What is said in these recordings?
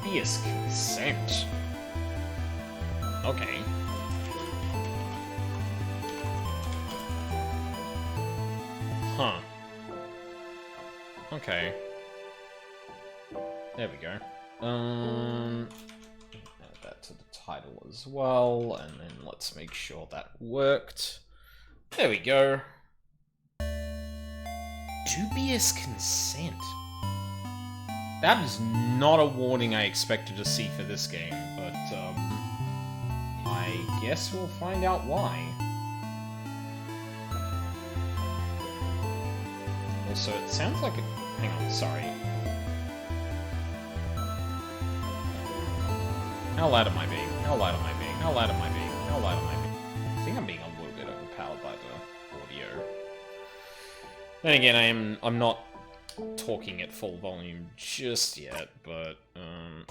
Dubious consent. Okay. Huh. Okay. There we go. Add that to the title as well, and then let's make sure that worked. There we go. Dubious consent. That is not a warning I expected to see for this game, but I guess we'll find out why. Also, it sounds like a... Hang on, sorry. How loud am I being? How loud am I being? How loud am I being? How loud am I being? I think I'm being a little bit overpowered by the audio. Then again, I'm not talking at full volume just yet, but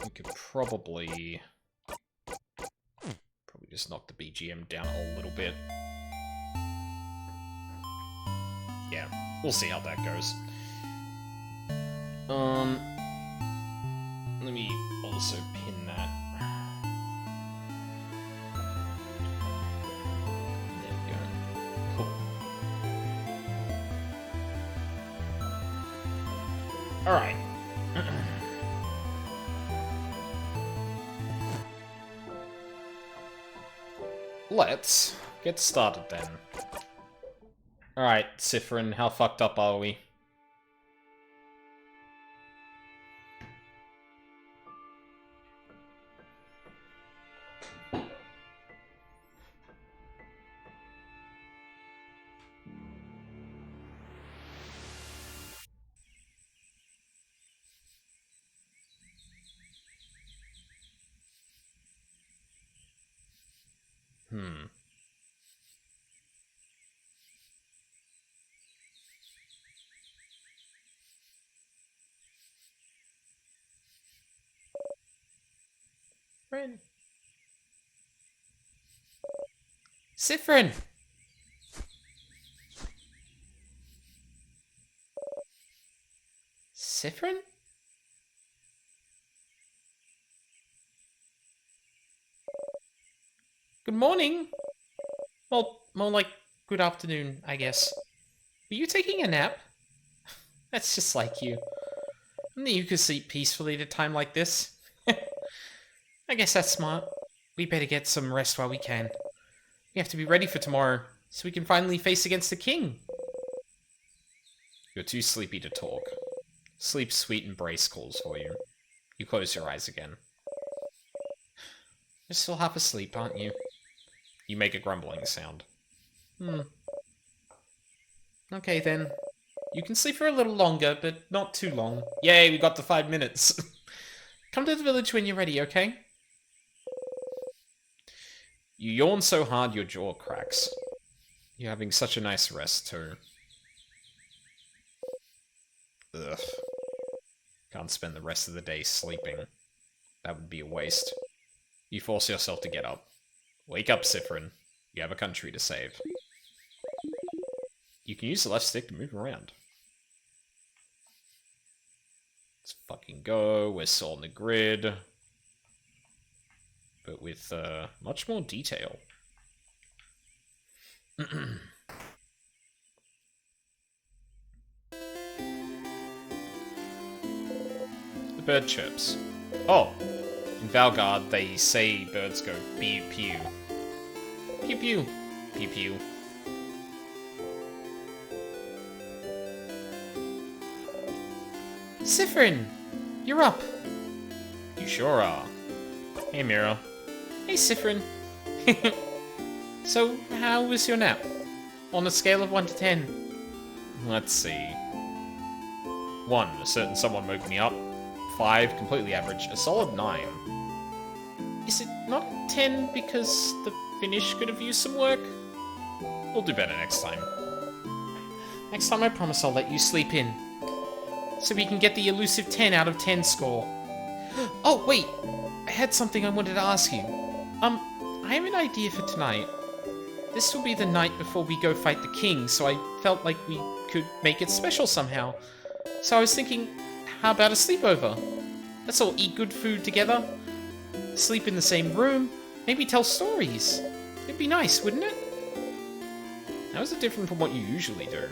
we could probably just knock the BGM down a little bit. Yeah, we'll see how that goes. Let me also pin that. There we go. Cool. Alright. Let's get started then. Alright, Siffrin, how fucked up are we? Siffrin! Siffrin? Good morning. Well, more like good afternoon, I guess. Were you taking a nap? That's just like you. Only you could sleep peacefully at a time like this. I guess that's smart. We better get some rest while we can. We have to be ready for tomorrow, so we can finally face against the king. You're too sleepy to talk. Sleep's sweet embrace calls for you. You close your eyes again. You're still half asleep, aren't you? You make a grumbling sound. Okay then. You can sleep for a little longer, but not too long. Yay, we got the 5 minutes. Come to the village when you're ready, okay? You yawn so hard your jaw cracks. You're having such a nice rest, too. Ugh. Can't spend the rest of the day sleeping. That would be a waste. You force yourself to get up. Wake up, Siffrin. You have a country to save. You can use the left stick to move around. Let's fucking go. We're still on the grid. But with much more detail. The bird chirps. Oh! In Valgard, they say birds go pew pew. Pew pew. Pew pew. Siffrin! You're up! You sure are. Hey, Mira. Hey, Siffrin. So, how was your nap? On a scale of 1 to 10? Let's see. 1, a certain someone woke me up. 5, completely average. A solid 9. Is it not 10 because the finish could have used some work? We'll do better next time. Next time I promise I'll let you sleep in. So we can get the elusive 10 out of 10 score. Oh, wait! I had something I wanted to ask you. I have an idea for tonight. This will be the night before we go fight the king, so I felt like we could make it special somehow. So I was thinking, how about a sleepover? Let's all eat good food together, sleep in the same room, maybe tell stories. It'd be nice, wouldn't it? How is it different from what you usually do?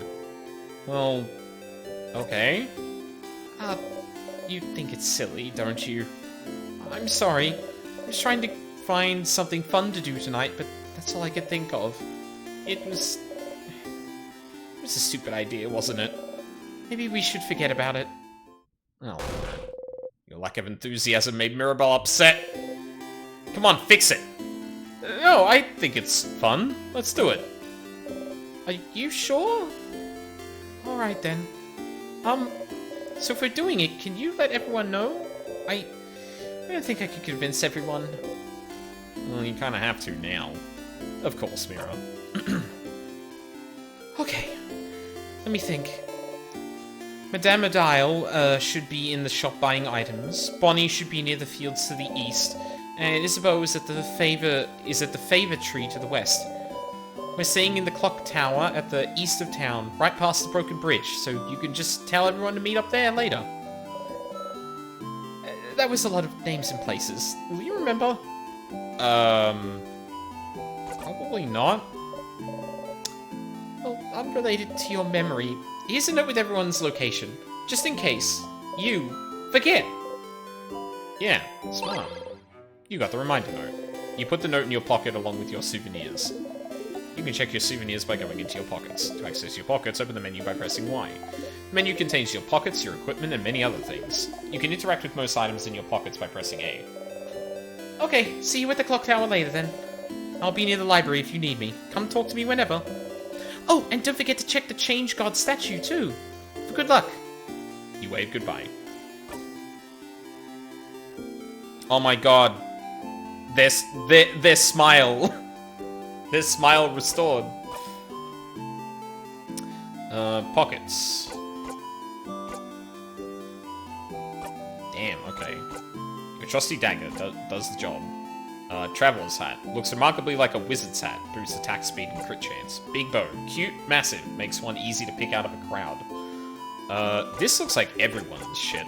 Well, okay. You think it's silly, don't you? I'm sorry. I was trying to find something fun to do tonight, but that's all I could think of. It was a stupid idea, wasn't it? Maybe we should forget about it. Oh. Your lack of enthusiasm made Mirabelle upset. Come on, fix it. No, I think it's fun. Let's do it. Are you sure? Alright then. So if we're doing it, can you let everyone know? I don't think I could convince everyone. Well, you kind of have to now. Of course, Mira. Okay. Let me think. Madame Adile should be in the shop buying items. Bonnie should be near the fields to the east. And Isabeau is at the favor tree to the west. We're staying in the clock tower at the east of town, right past the broken bridge, so you can just tell everyone to meet up there later. That was a lot of names and places. Will you remember? Probably not. Well, unrelated to your memory, here's a note with everyone's location, just in case you forget. Yeah, smart. You got the reminder note. You put the note in your pocket along with your souvenirs. You can check your souvenirs by going into your pockets. To access your pockets, open the menu by pressing Y. The menu contains your pockets, your equipment, and many other things. You can interact with most items in your pockets by pressing A. Okay, see you at the clock tower later then. I'll be near the library if you need me. Come talk to me whenever. Oh, and don't forget to check the Change God statue too. For good luck. You wave goodbye. Oh my god. Their smile. Their smile restored. Pockets. Damn, okay. Your trusty dagger does the job. Traveler's hat. Looks remarkably like a wizard's hat. Boosts attack speed and crit chance. Big bow. Cute, massive. Makes one easy to pick out of a crowd. This looks like everyone's shit.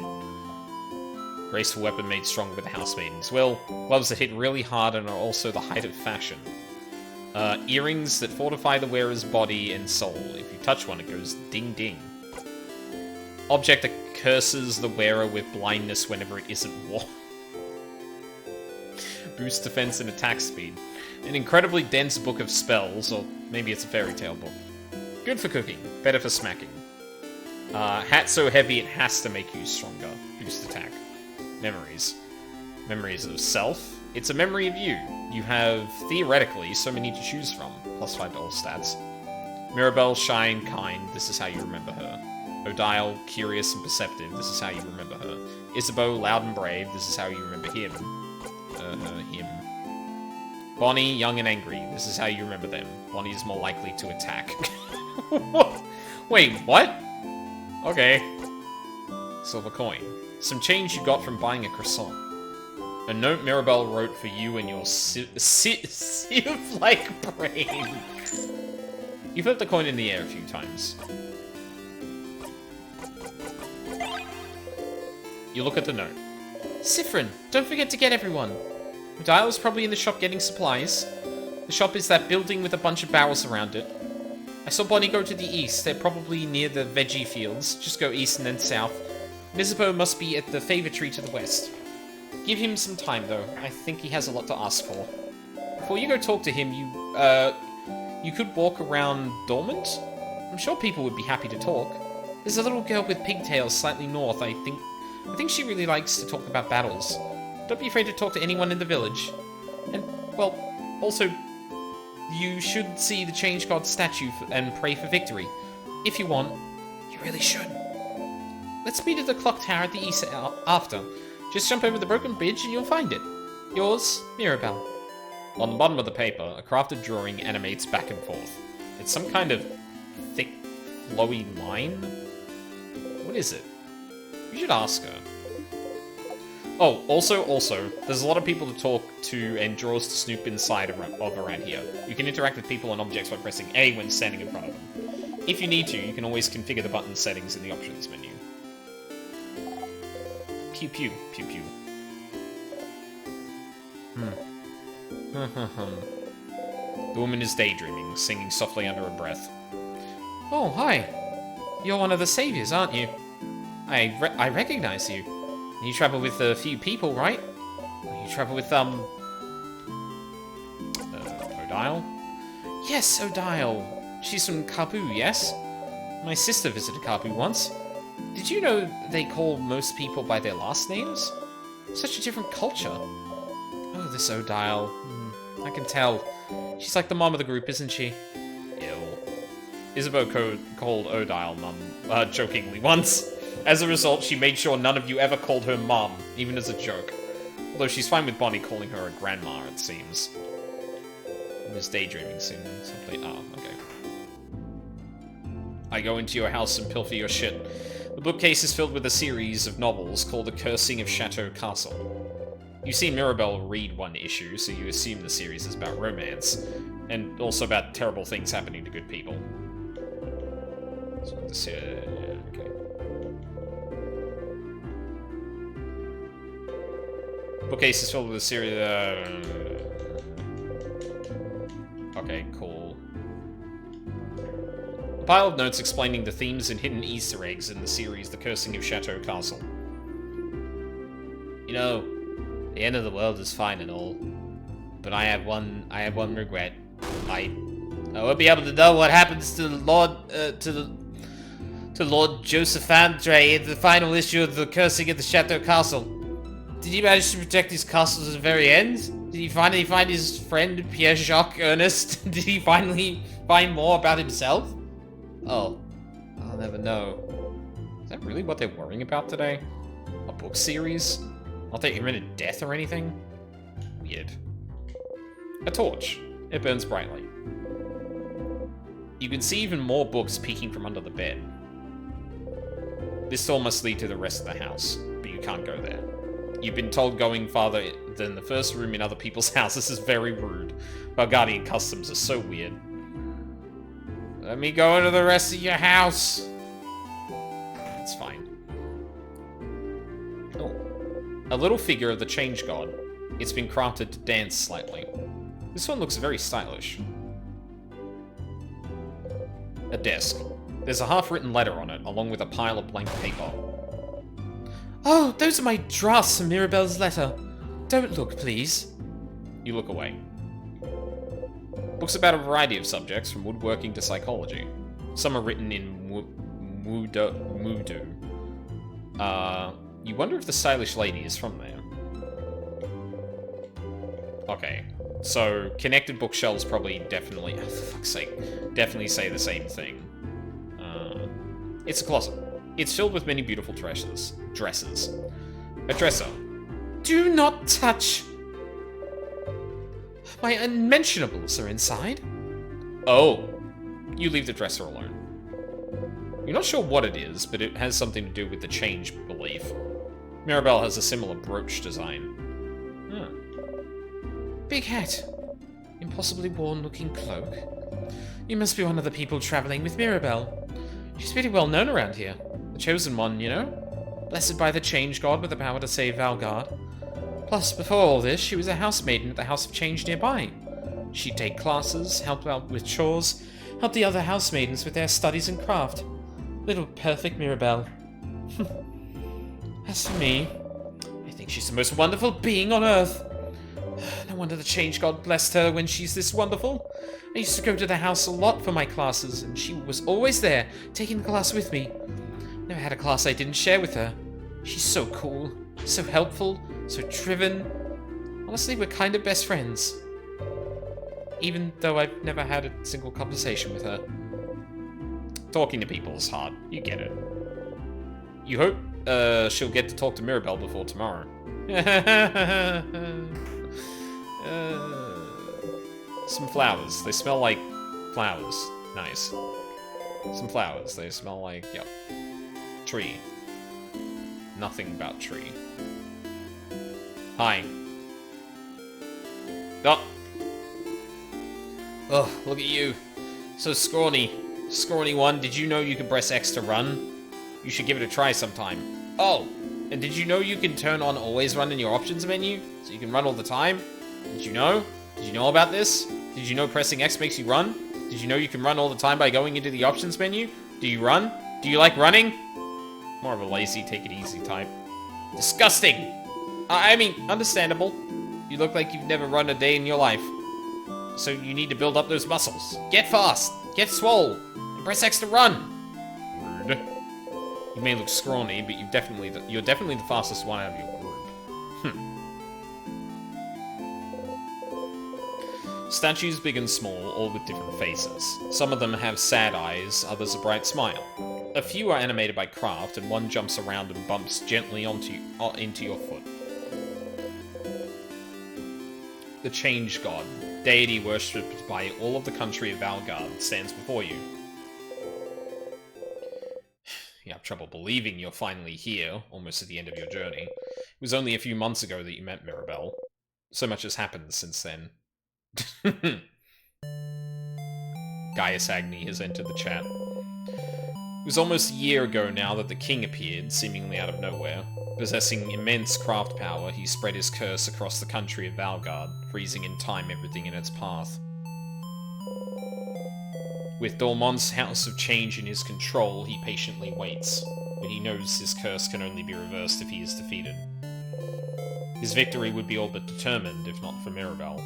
Graceful weapon made stronger with the house maidens. Well, gloves that hit really hard and are also the height of fashion. Earrings that fortify the wearer's body and soul. If you touch one, it goes ding ding. Object that curses the wearer with blindness whenever it isn't worn. Boost defense and attack speed. An incredibly dense book of spells, or maybe it's a fairy tale book. Good for cooking, better for smacking. Hat so heavy it has to make you stronger. Boost attack. Memories. Memories of self. It's a memory of you. You have, theoretically, so many to choose from. +5 to all stats. Mirabelle, shine, kind. This is how you remember her. Odile, curious and perceptive. This is how you remember her. Isabeau, loud and brave. This is how you remember him. Him. Bonnie, young and angry. This is how you remember them. Bonnie is more likely to attack. Wait, what? Okay. Silver coin. Some change you got from buying a croissant. A note Mirabelle wrote for you and your sieve-like brain. You flipped the coin in the air a few times. You look at the note. Siffrin, don't forget to get everyone. Dial is probably in the shop getting supplies. The shop is that building with a bunch of barrels around it. I saw Bonnie go to the east. They're probably near the veggie fields. Just go east and then south. Isabeau must be at the favor tree to the west. Give him some time, though. I think he has a lot to ask for. Before you go talk to him, you could walk around Dormant? I'm sure people would be happy to talk. There's a little girl with pigtails slightly north, I think she really likes to talk about battles. Don't be afraid to talk to anyone in the village. And, well, also, you should see the Change God statue and pray for victory. If you want, you really should. Let's meet at the clock tower at the east after. Just jump over the broken bridge and you'll find it. Yours, Mirabelle. On the bottom of the paper, a crafted drawing animates back and forth. It's some kind of thick, flowy line? What is it? You should ask her. Oh, also, there's a lot of people to talk to and drawers to snoop inside of around here. You can interact with people and objects by pressing A when standing in front of them. If you need to, you can always configure the button settings in the options menu. Pew pew, pew pew. The woman is daydreaming, singing softly under her breath. Oh, hi. You're one of the saviors, aren't you? I recognize you. You travel with a few people, right? You travel with, Odile? Yes, Odile. She's from Kabu, yes? My sister visited Kabu once. Did you know they call most people by their last names? Such a different culture. Oh, this Odile. I can tell. She's like the mom of the group, isn't she? Ew. Isabeau called Odile mum, jokingly once. As a result, she made sure none of you ever called her mom, even as a joke. Although she's fine with Bonnie calling her a grandma, it seems. Was daydreaming soon. Simply, okay. I go into your house and pilfer your shit. The bookcase is filled with a series of novels called The Cursing of Chateau Castle. You've seen Mirabelle read one issue, so you assume the series is about romance, and also about terrible things happening to good people. So this here, yeah, okay. Bookcase is filled with a series okay, cool. A pile of notes explaining the themes and hidden Easter eggs in the series The Cursing of Chateau Castle. You know, the end of the world is fine and all, but I have one regret. I won't be able to know what happens to Lord Joseph Andre in the final issue of The Cursing of the Chateau Castle. Did he manage to protect his castle to the very end? Did he finally find his friend Pierre-Jacques Ernest? Did he finally find more about himself? Oh, I'll never know. Is that really what they're worrying about today? A book series? Not that imminent death or anything? Weird. A torch. It burns brightly. You can see even more books peeking from under the bed. This door must lead to the rest of the house, but you can't go there. You've been told going farther than the first room in other people's houses is very rude. Guardian customs are so weird. Let me go into the rest of your house. It's fine. Oh. A little figure of the Change God. It's been crafted to dance slightly. This one looks very stylish. A desk. There's a half-written letter on it, along with a pile of blank paper. Oh, those are my drafts from Mirabelle's letter. Don't look, please. You look away. Books about a variety of subjects, from woodworking to psychology. Some are written in Mudu. You wonder if the stylish lady is from there. Okay, so connected bookshelves probably definitely, oh, for fuck's sake, definitely say the same thing. It's a closet. It's filled with many beautiful dresses. A dresser. Do not touch! My unmentionables are inside. Oh. You leave the dresser alone. You're not sure what it is, but it has something to do with the change belief. Mirabelle has a similar brooch design. Huh. Big hat. Impossibly worn-looking cloak. You must be one of the people traveling with Mirabelle. She's pretty well known around here. The chosen one, you know? Blessed by the Change God with the power to save Valgard. Plus, before all this, she was a housemaiden at the House of Change nearby. She'd take classes, help out with chores, help the other housemaidens with their studies and craft. Little perfect Mirabelle. As for me, I think she's the most wonderful being on Earth. No wonder the Change God blessed her when she's this wonderful. I used to go to the house a lot for my classes, and she was always there, taking the class with me. Never had a class I didn't share with her. She's so cool, so helpful, so driven. Honestly, we're kind of best friends. Even though I've never had a single conversation with her. Talking to people is hard, you get it. You hope she'll get to talk to Mirabelle before tomorrow. Some flowers. They smell like flowers. Nice. Some flowers. They smell like, yep. Tree. Nothing about tree. Hi. Oh. Oh, look at you. So scrawny. Scrawny one, did you know you could press X to run? You should give it a try sometime. Oh, And did you know you can turn on always run in your options menu? So you can run all the time? Did you know? Did you know about this? Did you know pressing X makes you run? Did you know you can run all the time by going into the options menu? Do you run? Do you like running? More of a lazy, take it easy type. Disgusting! I mean, understandable. You look like you've never run a day in your life. So you need to build up those muscles. Get fast! Get swole! And press X to run! Rude. You may look scrawny, but you're definitely the fastest one out of your group. Statues big and small, all with different faces. Some of them have sad eyes, others a bright smile. A few are animated by craft, and one jumps around and bumps gently into your foot. The Change God, deity worshipped by all of the country of Valgard, stands before you. You have trouble believing you're finally here, almost at the end of your journey. It was only a few months ago that you met Mirabelle. So much has happened since then. Gaius Agni has entered the chat. It was almost a year ago now that the king appeared, seemingly out of nowhere. Possessing immense craft power, he spread his curse across the country of Valgard, freezing in time everything in its path. With Dormont's House of Change in his control, he patiently waits, but he knows his curse can only be reversed if he is defeated. His victory would be all but determined, if not for Mirabelle.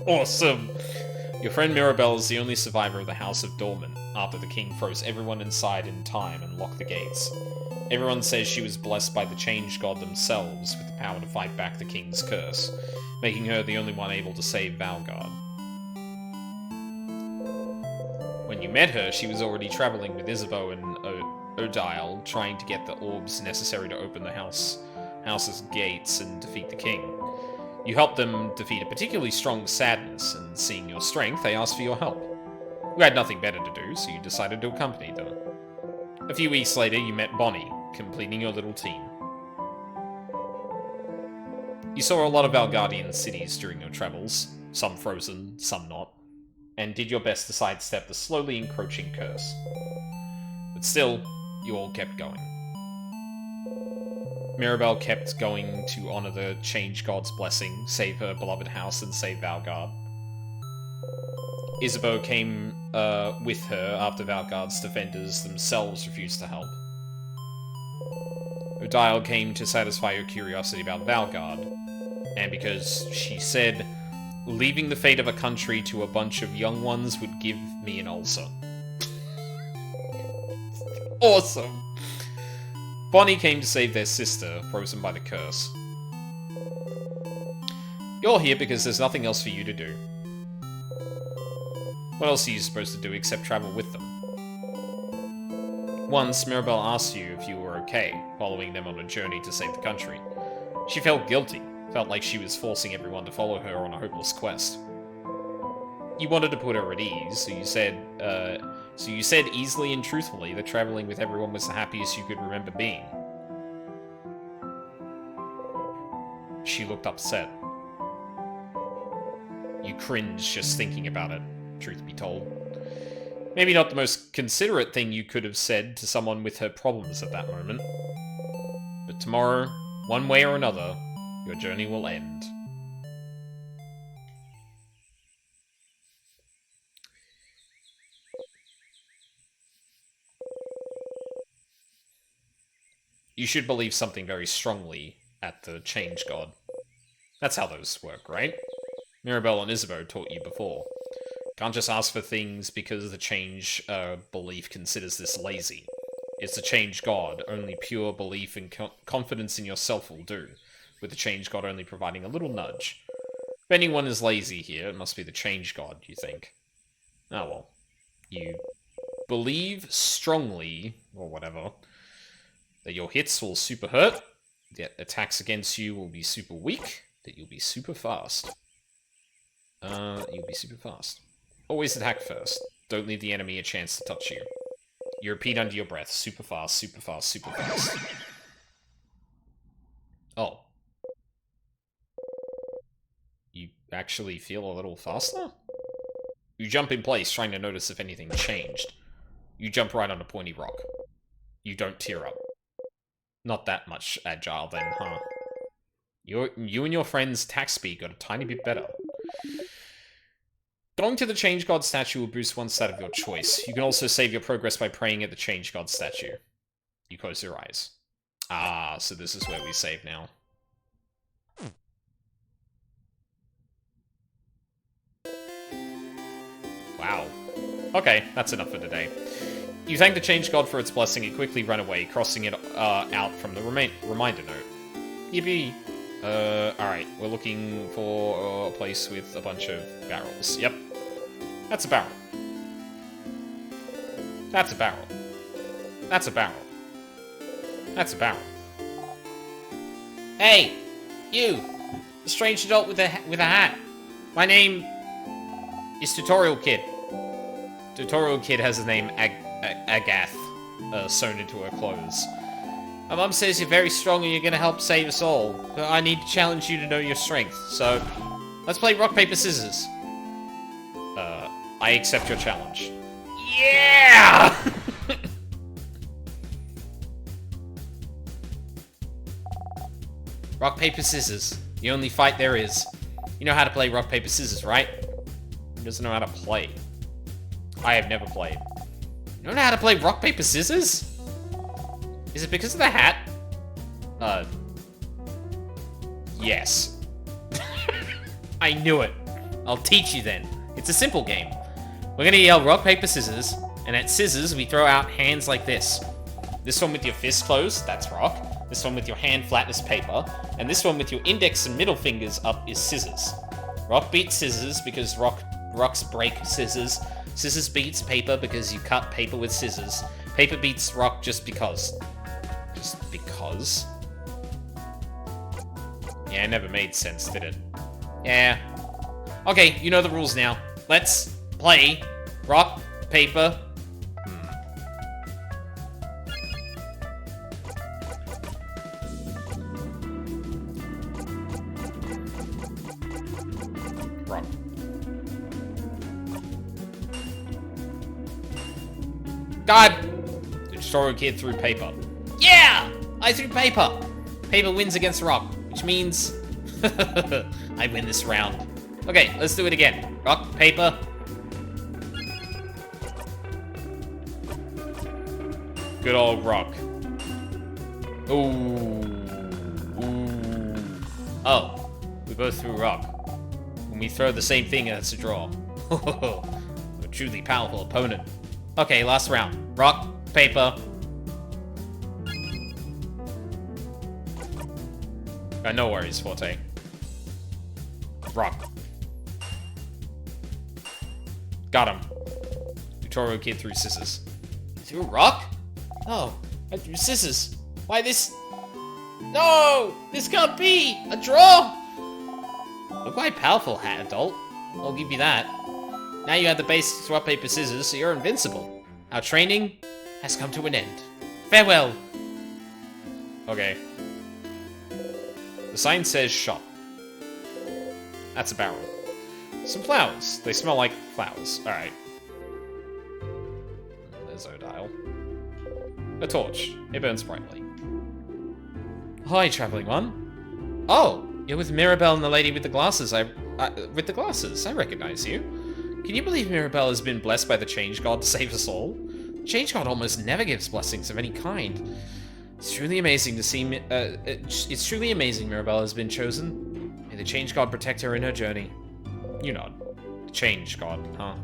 Awesome! Your friend Mirabelle is the only survivor of the House of Dormont, after the king froze everyone inside in time and locked the gates. Everyone says she was blessed by the Change God themselves with the power to fight back the king's curse, making her the only one able to save Valgard. When you met her, she was already traveling with Isabeau and Odile, trying to get the orbs necessary to open the house's gates and defeat the king. You helped them defeat a particularly strong sadness, and seeing your strength, they asked for your help. You had nothing better to do, so you decided to accompany them. A few weeks later, you met Bonnie, completing your little team. You saw a lot of Valgardian cities during your travels, some frozen, some not, and did your best to sidestep the slowly encroaching curse. But still, you all kept going. Mirabelle kept going to honor the Change God's blessing, save her beloved house, and save Valgard. Isabeau came with her after Valgard's defenders themselves refused to help. Odile came to satisfy your curiosity about Valgard, and because she said, leaving the fate of a country to a bunch of young ones would give me an ulcer. Awesome! Bonnie came to save their sister, frozen by the curse. You're here because there's nothing else for you to do. What else are you supposed to do except travel with them? Once, Mirabelle asked you if you were okay, following them on a journey to save the country. She felt guilty, felt like she was forcing everyone to follow her on a hopeless quest. You wanted to put her at ease, so you said easily and truthfully that traveling with everyone was the happiest you could remember being. She looked upset. You cringed just thinking about it, truth be told. Maybe not the most considerate thing you could have said to someone with her problems at that moment. But tomorrow, one way or another, your journey will end. You should believe something very strongly at the Change God. That's how those work, right? Mirabelle and Isabeau taught you before. Can't just ask for things because the Change belief considers this lazy. It's the Change God. Only pure belief and confidence in yourself will do, with the Change God only providing a little nudge. If anyone is lazy here, it must be the Change God, you think. Oh well. You believe strongly, or whatever, that your hits will super hurt, that attacks against you will be super weak, that you'll be super fast. You'll be super fast. Always attack first. Don't leave the enemy a chance to touch you. You repeat under your breath, super fast, super fast, super fast. Oh. You actually feel a little faster? You jump in place, trying to notice if anything changed. You jump right on a pointy rock. You don't tear up. Not that much agile then, huh? You and your friend's attack speed got a tiny bit better. Going to the Change God statue will boost one stat of your choice. You can also save your progress by praying at the Change God statue. You close your eyes. Ah, so this is where we save now. Wow. Okay, that's enough for today. You thank the Change God for its blessing and quickly run away, crossing it out from the reminder note. Yippee! Alright, we're looking for a place with a bunch of barrels. Yep. That's a barrel. That's a barrel. That's a barrel. That's a barrel. Hey! You! The strange adult with a hat. My name is Tutorial Kid. Tutorial Kid has the name Agath sewn into her clothes. My mum says you're very strong and you're gonna help save us all. But I need to challenge you to know your strength, so let's play rock, paper, scissors. I accept your challenge. Yeah! Rock, paper, scissors. The only fight there is. You know how to play rock, paper, scissors, right? Who doesn't know how to play? I have never played. You don't know how to play rock, paper, scissors? Is it because of the hat? Yes. I knew it. I'll teach you then. It's a simple game. We're gonna yell rock, paper, scissors, and at scissors, we throw out hands like this. This one with your fist closed, that's rock. This one with your hand flat is paper. And this one with your index and middle fingers up is scissors. Rock beats scissors because rocks break scissors. Scissors beats paper because you cut paper with scissors. Paper beats rock just because. Just because? Yeah, it never made sense, did it? Yeah. Okay, you know the rules now. Let's play rock, paper... Rock. God! The Tutorial Kid threw paper. Yeah! I threw paper! Paper wins against rock, which means... I win this round. Okay, let's do it again. Rock, paper... Good old rock. Ooh. Ooh. Oh. We both threw rock. When we throw the same thing, that's a draw. A truly powerful opponent. Okay, last round. Rock, paper. No worries, Forte. Rock. Got him. Tutorial Kid threw scissors. Threw rock? Oh, I threw scissors. Why this? No! This can't be! A draw! You're quite powerful, Hat Adult. I'll give you that. Now you have the basics rock, paper, scissors, so you're invincible. Our training has come to an end. Farewell! Okay. The sign says shop. That's a barrel. Some flowers. They smell like flowers. Alright. There's Odile. A torch. It burns brightly. Hi, traveling one. Oh, you're with Mirabelle and the lady with the glasses. With the glasses. I recognize you. Can you believe Mirabelle has been blessed by the Change God to save us all? The Change God almost never gives blessings of any kind. It's truly amazing to see. It's truly amazing Mirabelle has been chosen. May the Change God protect her in her journey. You nod. Change God, huh?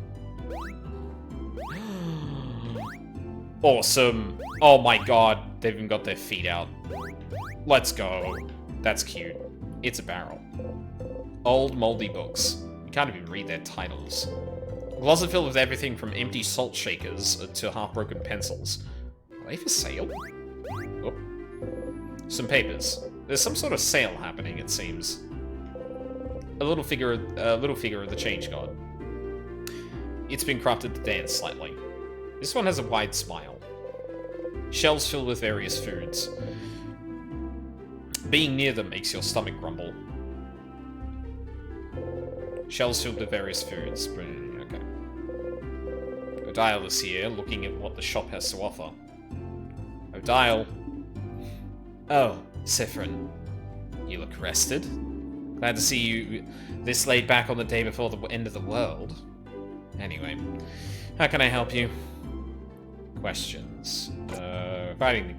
Awesome. Oh my god, they've even got their feet out. Let's go. That's cute. It's a barrel. Old moldy books. You can't even read their titles. A closet filled with everything from empty salt shakers to half-broken pencils. Are they for sale? Oh. Some papers. There's some sort of sale happening, it seems. A little figure of the Change God. It's been crafted to dance slightly. This one has a wide smile. Shelves filled with various foods. Being near them makes your stomach grumble. Shelves filled with various foods. Okay. Odile is here, looking at what the shop has to offer. Odile. Oh, Sifrin. You look rested. Glad to see you this laid back on the day before the end of the world. Anyway, how can I help you? Questions. We're fighting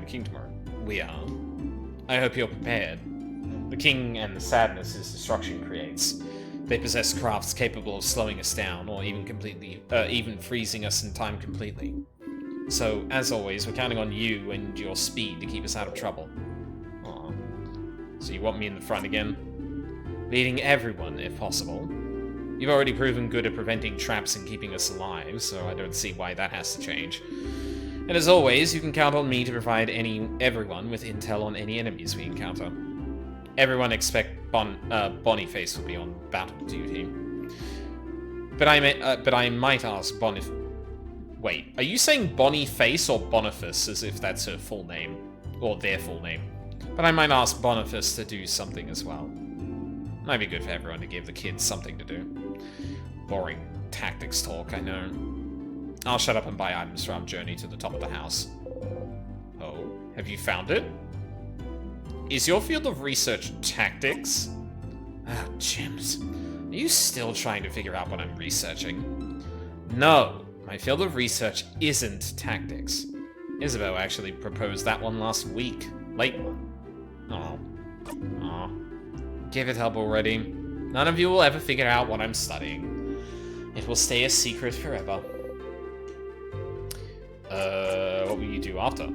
the king tomorrow. We are. I hope you're prepared. The king and the sadness his destruction creates. They possess crafts capable of slowing us down, or even freezing us in time completely. So, as always, we're counting on you and your speed to keep us out of trouble. Aw. So you want me in the front again? Leading everyone, if possible. You've already proven good at preventing traps and keeping us alive, so I don't see why that has to change. And as always, you can count on me to provide everyone with intel on any enemies we encounter. Everyone expect Boniface will be on battle duty. But I might ask Wait, are you saying Boniface or Boniface as if that's her full name? Or their full name? But I might ask Boniface to do something as well. Might be good for everyone to give the kids something to do. Boring tactics talk, I know. I'll shut up and buy items for our journey to the top of the house. Oh, have you found it? Is your field of research tactics? Ah, James. Are you still trying to figure out what I'm researching? No, my field of research isn't tactics. Isabeau actually proposed that one last week. Late one. Oh. Aw. Give it up already. None of you will ever figure out what I'm studying. It will stay a secret forever. What will you do after?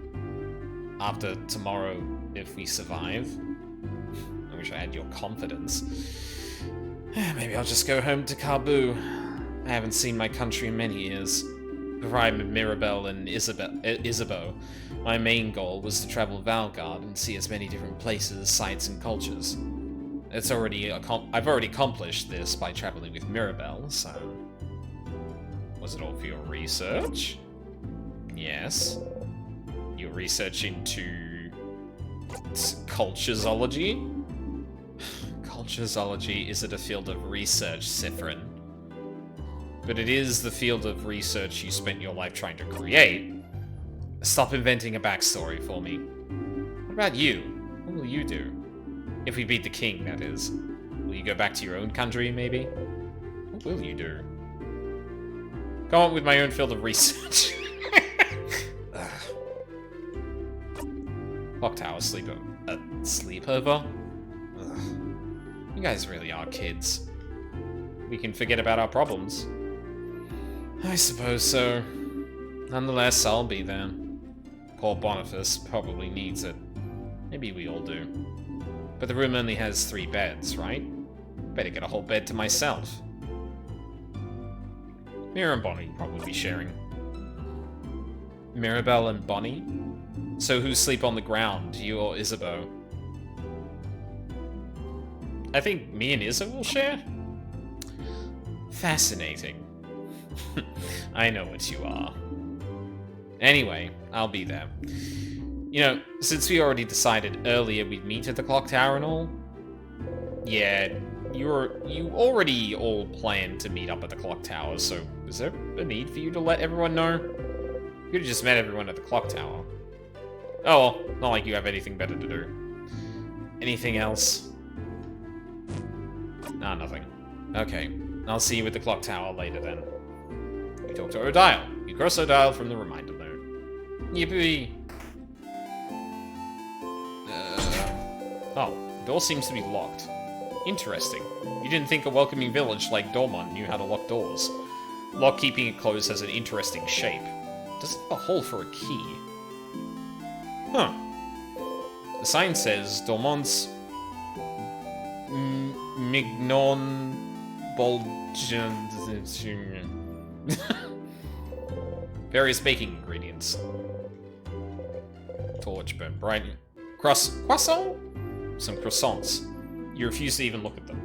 After tomorrow, if we survive? I wish I had your confidence. Maybe I'll just go home to Karbu. I haven't seen my country in many years. Before I met Mirabelle and Isabeau, my main goal was to travel Valgard and see as many different places, sites, and cultures. I've already accomplished this by traveling with Mirabelle, so... Was it all for your research? Yes. Your research into... cultureology? Cultureology isn't a field of research, Sifrin. But it is the field of research you spent your life trying to create. Stop inventing a backstory for me. What about you? What will you do? If we beat the king, that is. Will you go back to your own country, maybe? What will you do? Go on with my own field of research. Clock tower sleepover. Sleepover? Ugh. You guys really are kids. We can forget about our problems. I suppose so. Nonetheless, I'll be there. Poor Boniface probably needs it. Maybe we all do. But the room only has 3 beds, right? Better get a whole bed to myself. Mira and Bonnie will probably be sharing. Mirabelle and Bonnie? So who sleep on the ground, you or Isabeau? I think me and Isa will share? Fascinating. I know what you are. Anyway, I'll be there. You know, since we already decided earlier we'd meet at the clock tower and all... Yeah, you already all planned to meet up at the clock tower, so is there a need for you to let everyone know? You could've just met everyone at the clock tower. Oh well, not like you have anything better to do. Anything else? Nah, nothing. Okay, I'll see you at the clock tower later then. You talk to Odile. You cross Odile from the reminder note. Yippee! Oh, the door seems to be locked. Interesting. You didn't think a welcoming village like Dormont knew how to lock doors. Lock keeping it closed has an interesting shape. Does it have a hole for a key? Huh. The sign says Dormont's Mignon Bolgen. Various baking ingredients. Torch burn bright. Croissant? Some croissants. You refuse to even look at them.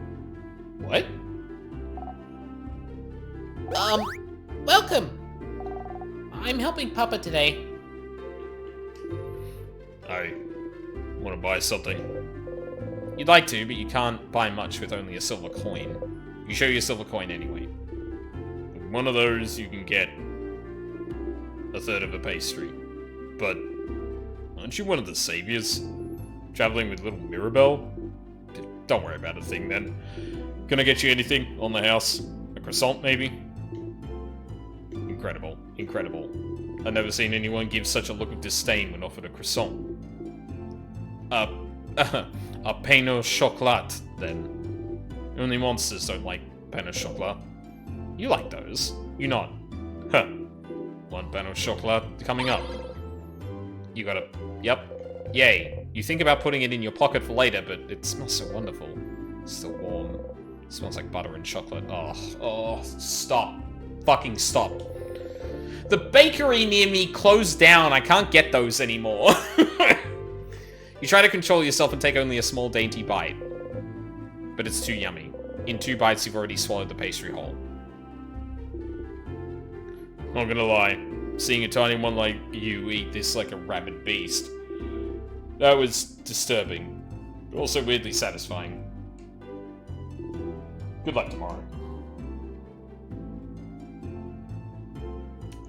What? Welcome! I'm helping Papa today. I want to buy something. You'd like to, but you can't buy much with only a silver coin. You show your silver coin anyway. With one of those, you can get a third of a pastry. But Aren't you one of the saviors? Traveling with little Mirabelle? Don't worry about a thing then. Can I get you anything on the house? A croissant, maybe? Incredible. Incredible. I've never seen anyone give such a look of disdain when offered a croissant. A pain au chocolat, then. Only monsters don't like pain au chocolat. You like those. You not. Huh. One pain au chocolat coming up. You gotta... Yep. Yay. You think about putting it in your pocket for later, but it smells so wonderful. It's still warm. It smells like butter and chocolate. Oh, stop. Fucking stop. The bakery near me closed down. I can't get those anymore. You try to control yourself and take only a small dainty bite. But it's too yummy. In 2 bites, you've already swallowed the pastry whole. Not gonna lie. Seeing a tiny one like you eat this like a rabid beast. That was disturbing. But also weirdly satisfying. Good luck tomorrow.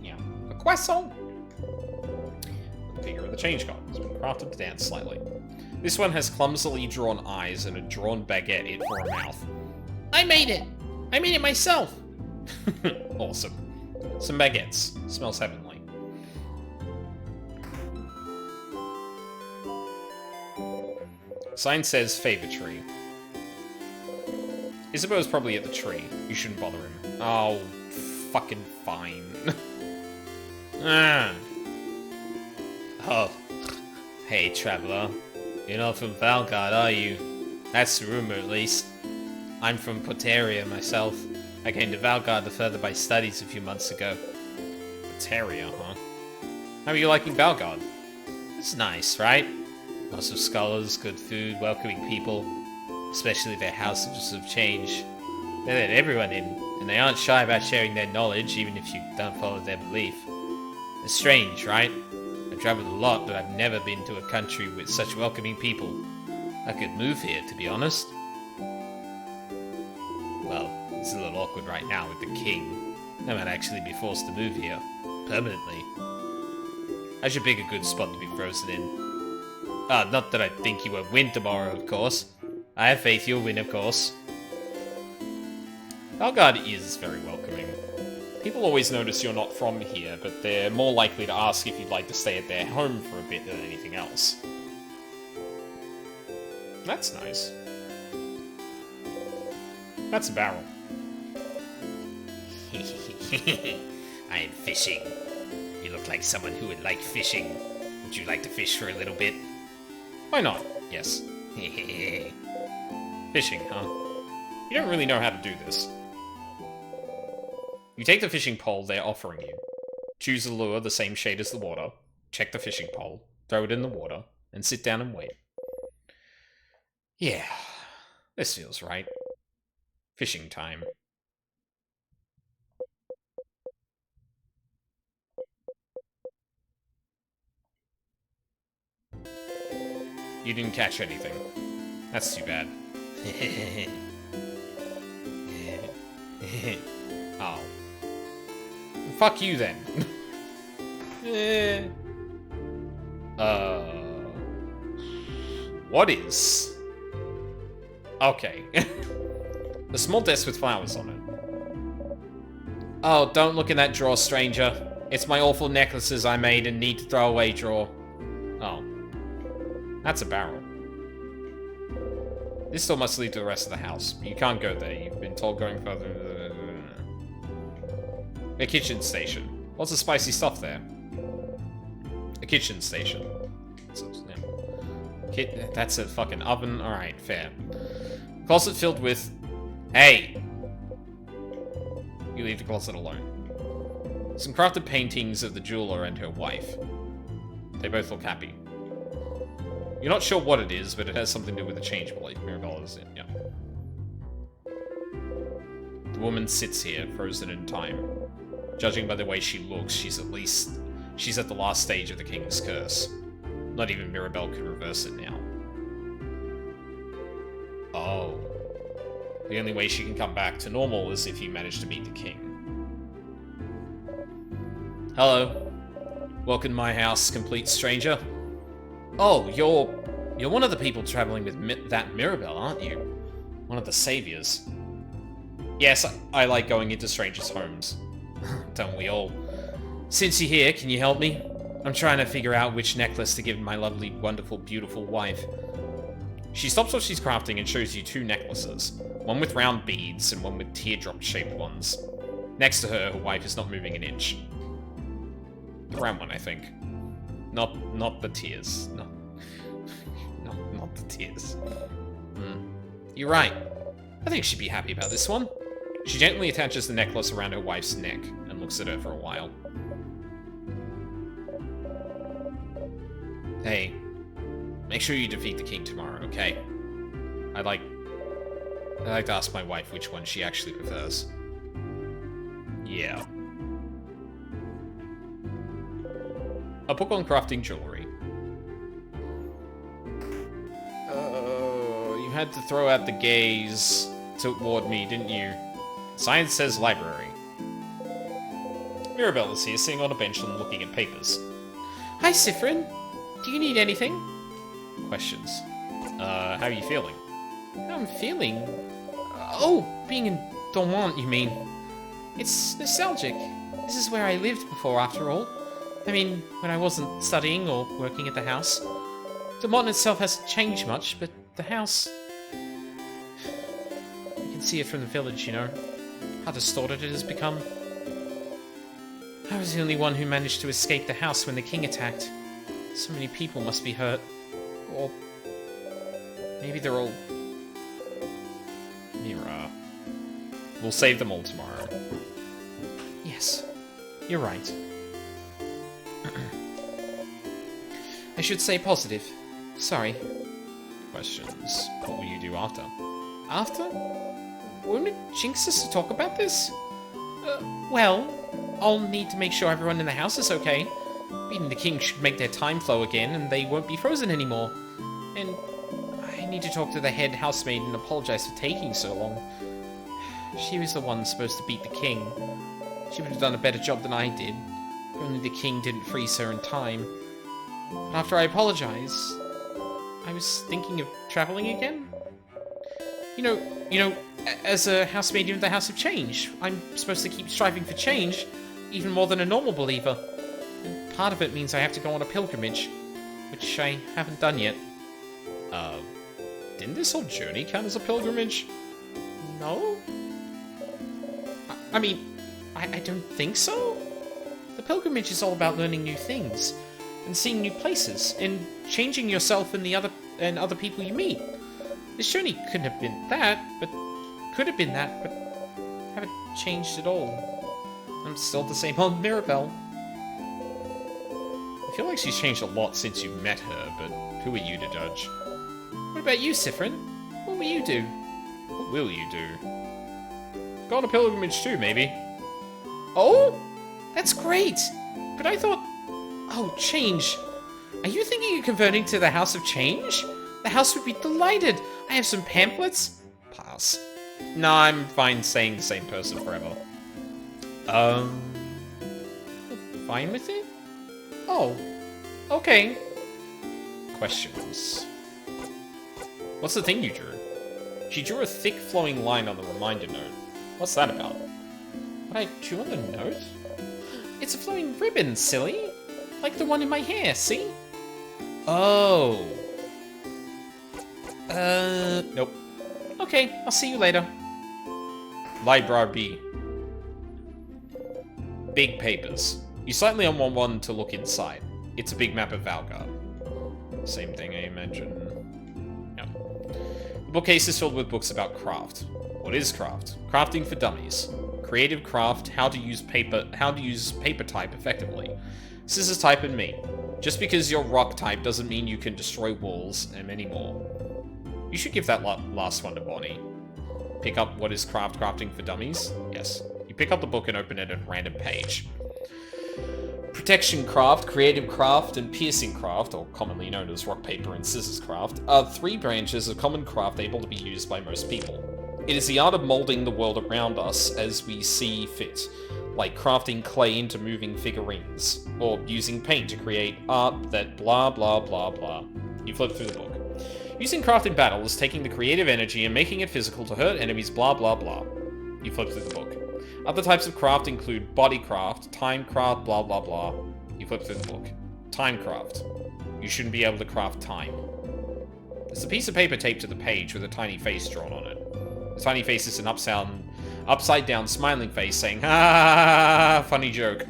Yeah. A croissant! The figure of the change god has been crafted to dance slightly. This one has clumsily drawn eyes and a drawn baguette for a mouth. I made it! I made it myself! Awesome. Some baguettes. Smells heavenly. Sign says favor tree. Isabeau's probably at the tree. You shouldn't bother him. Oh, fucking fine. Ah. Oh. Hey, traveler. You're not from Valgard, are you? That's the rumor, at least. I'm from Poteria, myself. I came to Valgard to further my studies a few months ago. Poteria, huh? How are you liking Valgard? It's nice, right? Lots of scholars, good food, welcoming people. Especially their houses of change. They let everyone in, and they aren't shy about sharing their knowledge, even if you don't follow their belief. It's strange, right? I've traveled a lot, but I've never been to a country with such welcoming people. I could move here, to be honest. Well, it's a little awkward right now with the king. I might actually be forced to move here. Permanently. I should pick a good spot to be frozen in. Not that I think you will win tomorrow, of course. I have faith you'll win, of course. Valgard is very welcoming. People always notice you're not from here, but they're more likely to ask if you'd like to stay at their home for a bit than anything else. That's nice. That's a barrel. I am fishing. You look like someone who would like fishing. Would you like to fish for a little bit? Why not? Yes. Fishing, huh? You don't really know how to do this. You take the fishing pole they're offering you. Choose a lure the same shade as the water. Check the fishing pole. Throw it in the water. And sit down and wait. Yeah. This feels right. Fishing time. You didn't catch anything. That's too bad. Oh. Fuck you then. What is? Okay. A small desk with flowers on it. Oh, don't look in that drawer, stranger. It's my awful necklaces I made and need to throw away drawer. Oh. That's a barrel. This still must lead to the rest of the house. You can't go there. You've been told going further. A kitchen station. Lots of spicy stuff there. A kitchen station. That's a fucking oven. Alright, fair. Closet filled with... Hey! You leave the closet alone. Some crafted paintings of the jeweler and her wife. They both look happy. You're not sure what it is, but it has something to do with the change belief. Mirabelle is it, yeah. The woman sits here, frozen in time. Judging by the way she looks, she's at the last stage of the king's curse. Not even Mirabelle could reverse it now. Oh. The only way she can come back to normal is if you manage to meet the king. Hello. Welcome to my house, complete stranger. Oh, you're one of the people traveling with that Mirabelle, aren't you? One of the saviors. Yes, I like going into strangers' homes. Don't we all? Since you're here, can you help me? I'm trying to figure out which necklace to give my lovely, wonderful, beautiful wife. She stops what she's crafting and shows you 2 necklaces. One with round beads and one with teardrop-shaped ones. Next to her, her wife is not moving an inch. The round one, I think. Not the tears. No. Not the tears. You're right. I think she'd be happy about this one. She gently attaches the necklace around her wife's neck and looks at her for a while. Hey, make sure you defeat the king tomorrow, okay? I'd like to ask my wife which one she actually prefers. Yeah. A book on crafting jewelry. You had to throw out the gaze toward me, didn't you? Science says library. Mirabelle is here, sitting on a bench and looking at papers. Hi, Siffrin. Do you need anything? Questions. How are you feeling? How I'm feeling? Oh, being in Dormont, you mean? It's nostalgic. This is where I lived before, after all. I mean, when I wasn't studying or working at the house. Dormont itself hasn't changed much, but the house... You can see it from the village, you know. How distorted it has become. I was the only one who managed to escape the house when the king attacked. So many people must be hurt. Or... maybe they're all... Mira. We'll save them all tomorrow. Yes, you're right. I should say positive. Sorry. Questions. What will you do after? After? Won't it jinx us to talk about this? Well, I'll need to make sure everyone in the house is okay. Beating the king should make their time flow again, and they won't be frozen anymore. And I need to talk to the head housemaid and apologize for taking so long. She was the one supposed to beat the king. She would have done a better job than I did, if only the king didn't freeze her in time. But after I apologized, I was thinking of traveling again. You know, as a housemaid in the House of Change, I'm supposed to keep striving for change, even more than a normal believer. And part of it means I have to go on a pilgrimage, which I haven't done yet. Didn't this whole journey count as a pilgrimage? No? I mean, I don't think so. The pilgrimage is all about learning new things, and seeing new places, and changing yourself and other people you meet. This journey couldn't have been that, but could have been that, but I haven't changed at all. I'm still the same old Mirabelle. I feel like she's changed a lot since you met her, but who are you to judge? What about you, Siffrin? What will you do? What will you do? Go on a pilgrimage too, maybe. Oh? That's great! But I thought... Oh, change. Are you thinking of converting to the House of Change? The house would be delighted. I have some pamphlets. Pass. No, I'm fine staying the same person forever. Fine with it? Oh. Okay. Questions. What's the thing you drew? She drew a thick flowing line on the reminder note. What's that about? What I drew on the note? It's a flowing ribbon, silly. Like the one in my hair, see? Oh. Nope. Okay, I'll see you later. Library B. Big papers. You slightly unwant one to look inside. It's a big map of Valgard. Same thing, I imagine. Yep. The bookcase is filled with books about craft. What is craft? Crafting for dummies. Creative craft, how to use paper type effectively. Scissors type and me. Just because you're rock type doesn't mean you can destroy walls and many more. You should give that last one to Bonnie. Pick up what is crafting for dummies? Yes. You pick up the book and open it at a random page. Protection craft, creative craft, and piercing craft, or commonly known as rock, paper, and scissors craft, are 3 branches of common craft able to be used by most people. It is the art of molding the world around us as we see fit. like crafting clay into moving figurines, or using paint to create art that blah blah blah blah. You flip through the book. Using craft in battle is taking the creative energy and making it physical to hurt enemies blah blah blah. You flip through the book. Other types of craft include body craft, time craft, blah blah blah. You flip through the book. Time craft. You shouldn't be able to craft time. There's a piece of paper taped to the page with a tiny face drawn on it. The tiny face is an upside down smiling face saying, "Ah, funny joke."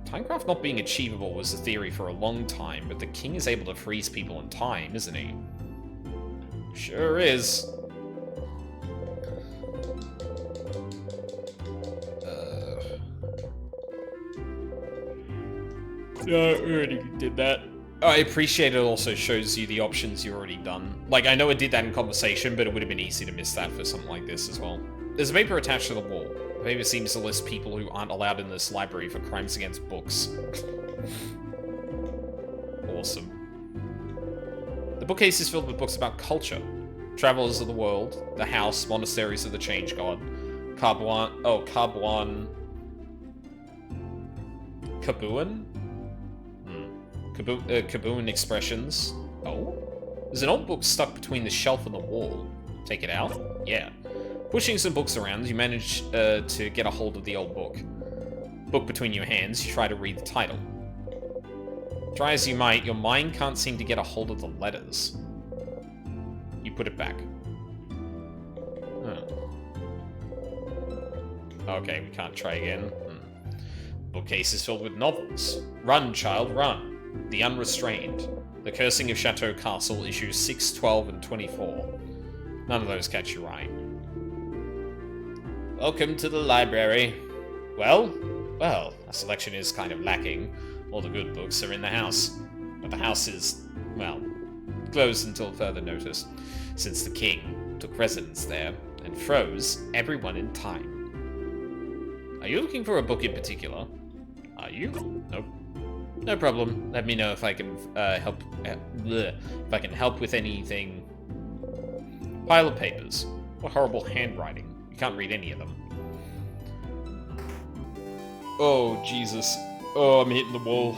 Timecraft not being achievable was a theory for a long time, but the king is able to freeze people in time, isn't he? Sure is. No, we already did that. I appreciate it also shows you the options you've already done. Like, I know it did that in conversation, but it would have been easy to miss that for something like this as well. There's a paper attached to the wall. The paper seems to list people who aren't allowed in this library for crimes against books. Awesome. The bookcase is filled with books about culture. Travelers of the world, the house, monasteries of the change god, Cabuan... Caboon expressions. Oh? There's an old book stuck between the shelf and the wall. Take it out? Yeah. Pushing some books around, you manage to get a hold of the old book. Book between your hands, you try to read the title. Try as you might, your mind can't seem to get a hold of the letters. You put it back. Okay, we can't try again. Bookcase is filled with novels. Run, child, run. The Unrestrained. The Cursing of Chateau Castle, issues 6, 12, and 24. None of those catch your eye. Welcome to the library. Well, our selection is kind of lacking. All the good books are in the house. But the house is, well, closed until further notice, since the king took residence there and froze everyone in time. Are you looking for a book in particular? Are you? Nope. No problem. Let me know if I can help. If I can help with anything. Pile of papers. What horrible handwriting. You can't read any of them. Oh, Jesus. Oh, I'm hitting the wall.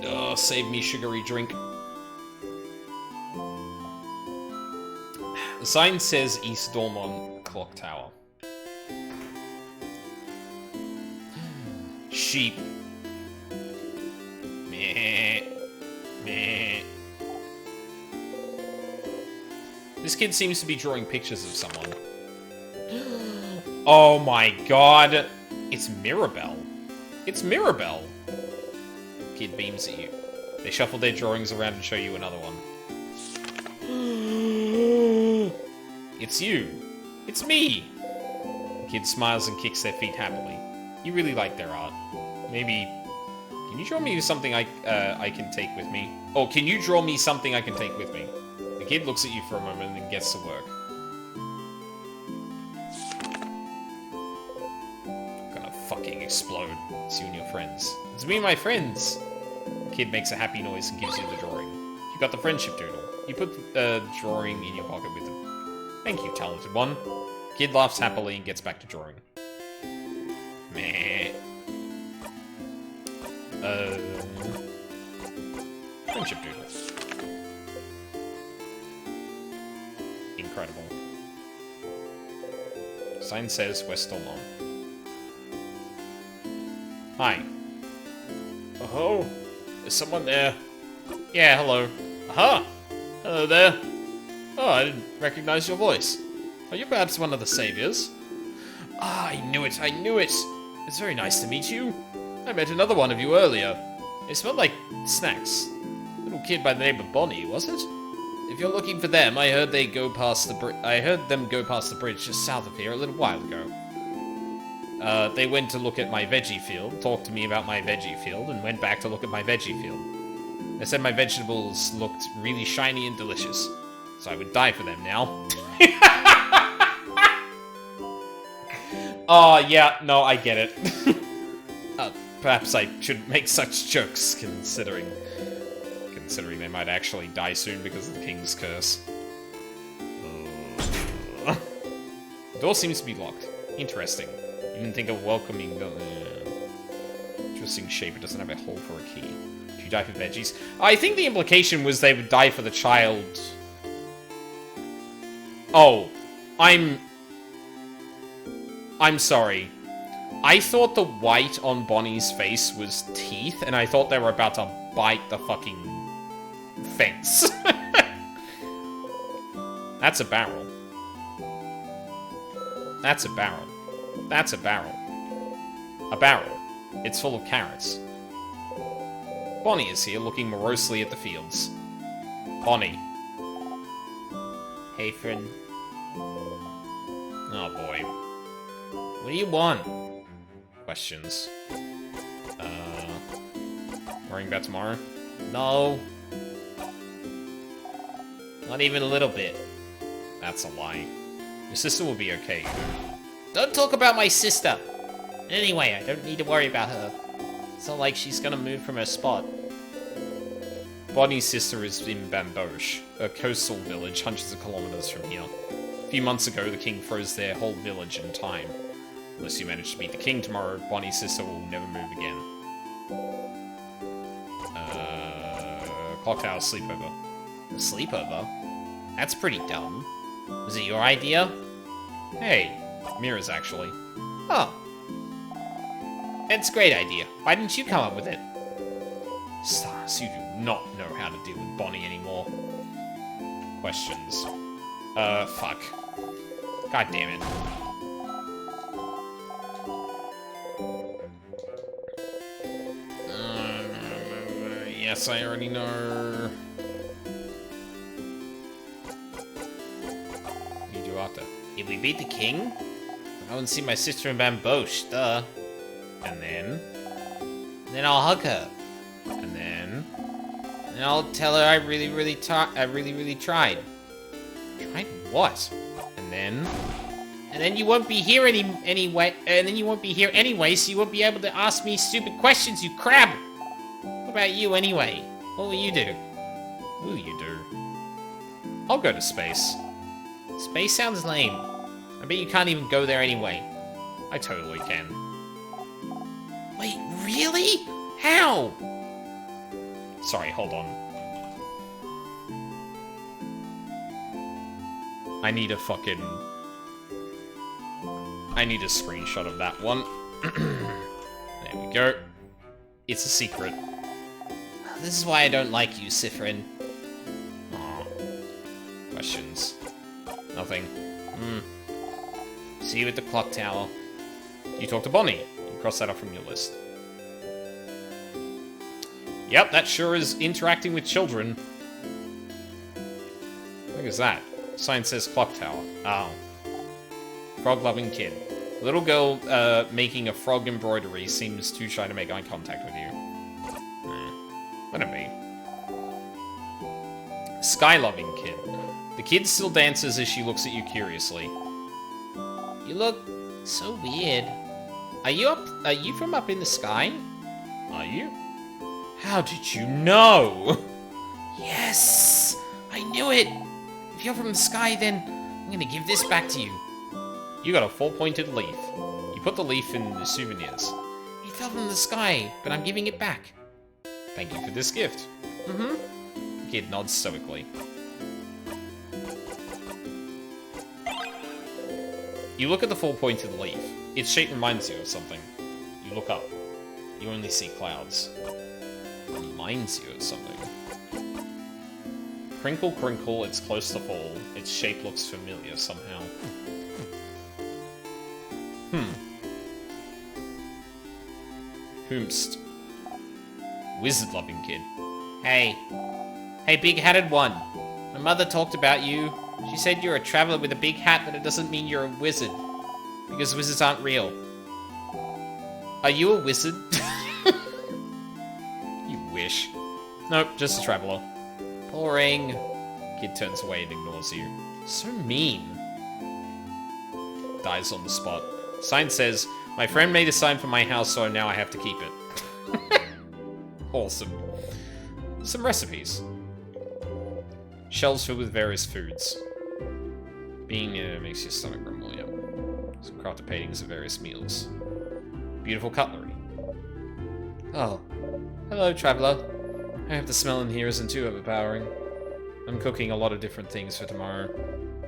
Oh, save me, sugary drink. The sign says East Dormont Clock Tower. Sheep. Meh. Meh. This kid seems to be drawing pictures of someone. Oh my god! It's Mirabelle. It's Mirabelle! Kid beams at you. They shuffle their drawings around and show you another one. It's you. It's me! The kid smiles and kicks their feet happily. You really like their art. Maybe... Can you draw me something I can take with me? Or can you draw me something I can take with me? The kid looks at you for a moment and then gets to work. Gonna fucking explode. It's you and your friends. It's me and my friends! The kid makes a happy noise and gives you the drawing. You got the friendship doodle. You put the drawing in your pocket with it. Thank you, talented one. Kid laughs happily and gets back to drawing. Meh. Friendship doodle. Incredible. Sign says West Ormond. Hi. Oh, is someone there? Yeah, hello. Aha! Hello there. Oh, I didn't recognize your voice. Are you perhaps one of the saviors? Ah, I knew it, I knew it! It's very nice to meet you. I met another one of you earlier. They smelled like snacks. Little kid by the name of Bonnie, was it? If you're looking for them, I heard them go past the bridge just south of here a little while ago. They went to look at my veggie field, talked to me about my veggie field, and went back to look at my veggie field. They said my vegetables looked really shiny and delicious, so I would die for them now. Oh, yeah, no, I get it. Perhaps I shouldn't make such jokes, considering they might actually die soon because of the king's curse. The door seems to be locked. Interesting. You didn't think of welcoming the... Interesting shape. It doesn't have a hole for a key. Do you die for veggies? I think the implication was they would die for the child. Oh. I'm sorry. I thought the white on Bonnie's face was teeth, and I thought they were about to bite the fucking fence. That's a barrel. That's a barrel. That's a barrel. A barrel. It's full of carrots. Bonnie is here, looking morosely at the fields. Bonnie. Hey, friend. Oh, boy. What do you want? Questions. Worrying about tomorrow? No. Not even a little bit. That's a lie. Your sister will be okay. Don't talk about my sister. Anyway, I don't need to worry about her. It's not like she's gonna move from her spot. Bonnie's sister is in Bamboche, a coastal village hundreds of kilometers from here. A few months ago, the king froze their whole village in time. Unless you manage to meet the king tomorrow, Bonnie's sister will never move again. Clock Tower sleepover. A sleepover? That's pretty dumb. Was it your idea? Hey, Mira's actually. Oh. It's a great idea. Why didn't you come up with it? Stars, you do not know how to deal with Bonnie anymore. Questions. Fuck. God damn it. Yes, I already know. What do you do after? If we beat the king, I won't see my sister in Bamboche, duh. And then? Then I'll hug her. And then? And I'll tell her I really, really tried. Tried what? And then? And then you won't be here anyway. And then you won't be here anyway, so you won't be able to ask me stupid questions, you crab. What about you anyway? What will you do? What will you do? I'll go to space. Space sounds lame. I bet you can't even go there anyway. I totally can. Wait, really? How? Sorry, hold on. I need a screenshot of that one. There we go. It's a secret. This is why I don't like you, Siffrin. Aw. Questions. Nothing. See you at the clock tower. You talk to Bonnie. You cross that off from your list. Yep, that sure is interacting with children. What is that? Sign says clock tower. Oh. Frog-loving kid. Little girl making a frog embroidery seems too shy to make eye contact with you. Let it be. Sky-loving kid. The kid still dances as she looks at you curiously. You look so weird. Are you from up in the sky? Are you? How did you know? Yes! I knew it! If you're from the sky, then I'm gonna give this back to you. You got a 4-pointed leaf. You put the leaf in the souvenirs. It fell from the sky, but I'm giving it back. Thank you for this gift. Mm-hmm. The kid nods stoically. You look at the 4-pointed leaf. Its shape reminds you of something. You look up. You only see clouds. Reminds you of something. Crinkle, crinkle, it's close to fall. Its shape looks familiar somehow. Whomst. Wizard-loving kid. Hey. Hey, big-hatted one. My mother talked about you. She said you're a traveler with a big hat, but it doesn't mean you're a wizard. Because wizards aren't real. Are you a wizard? You wish. Nope, just a traveler. Boring. Kid turns away and ignores you. So mean. Dies on the spot. Sign says, my friend made a sign for my house, so now I have to keep it. Awesome. Some recipes. Shelves filled with various foods. Being makes your stomach grumble, yep. Some crafted paintings of various meals. Beautiful cutlery. Oh. Hello, traveler. I hope the smell in here isn't too overpowering. I'm cooking a lot of different things for tomorrow.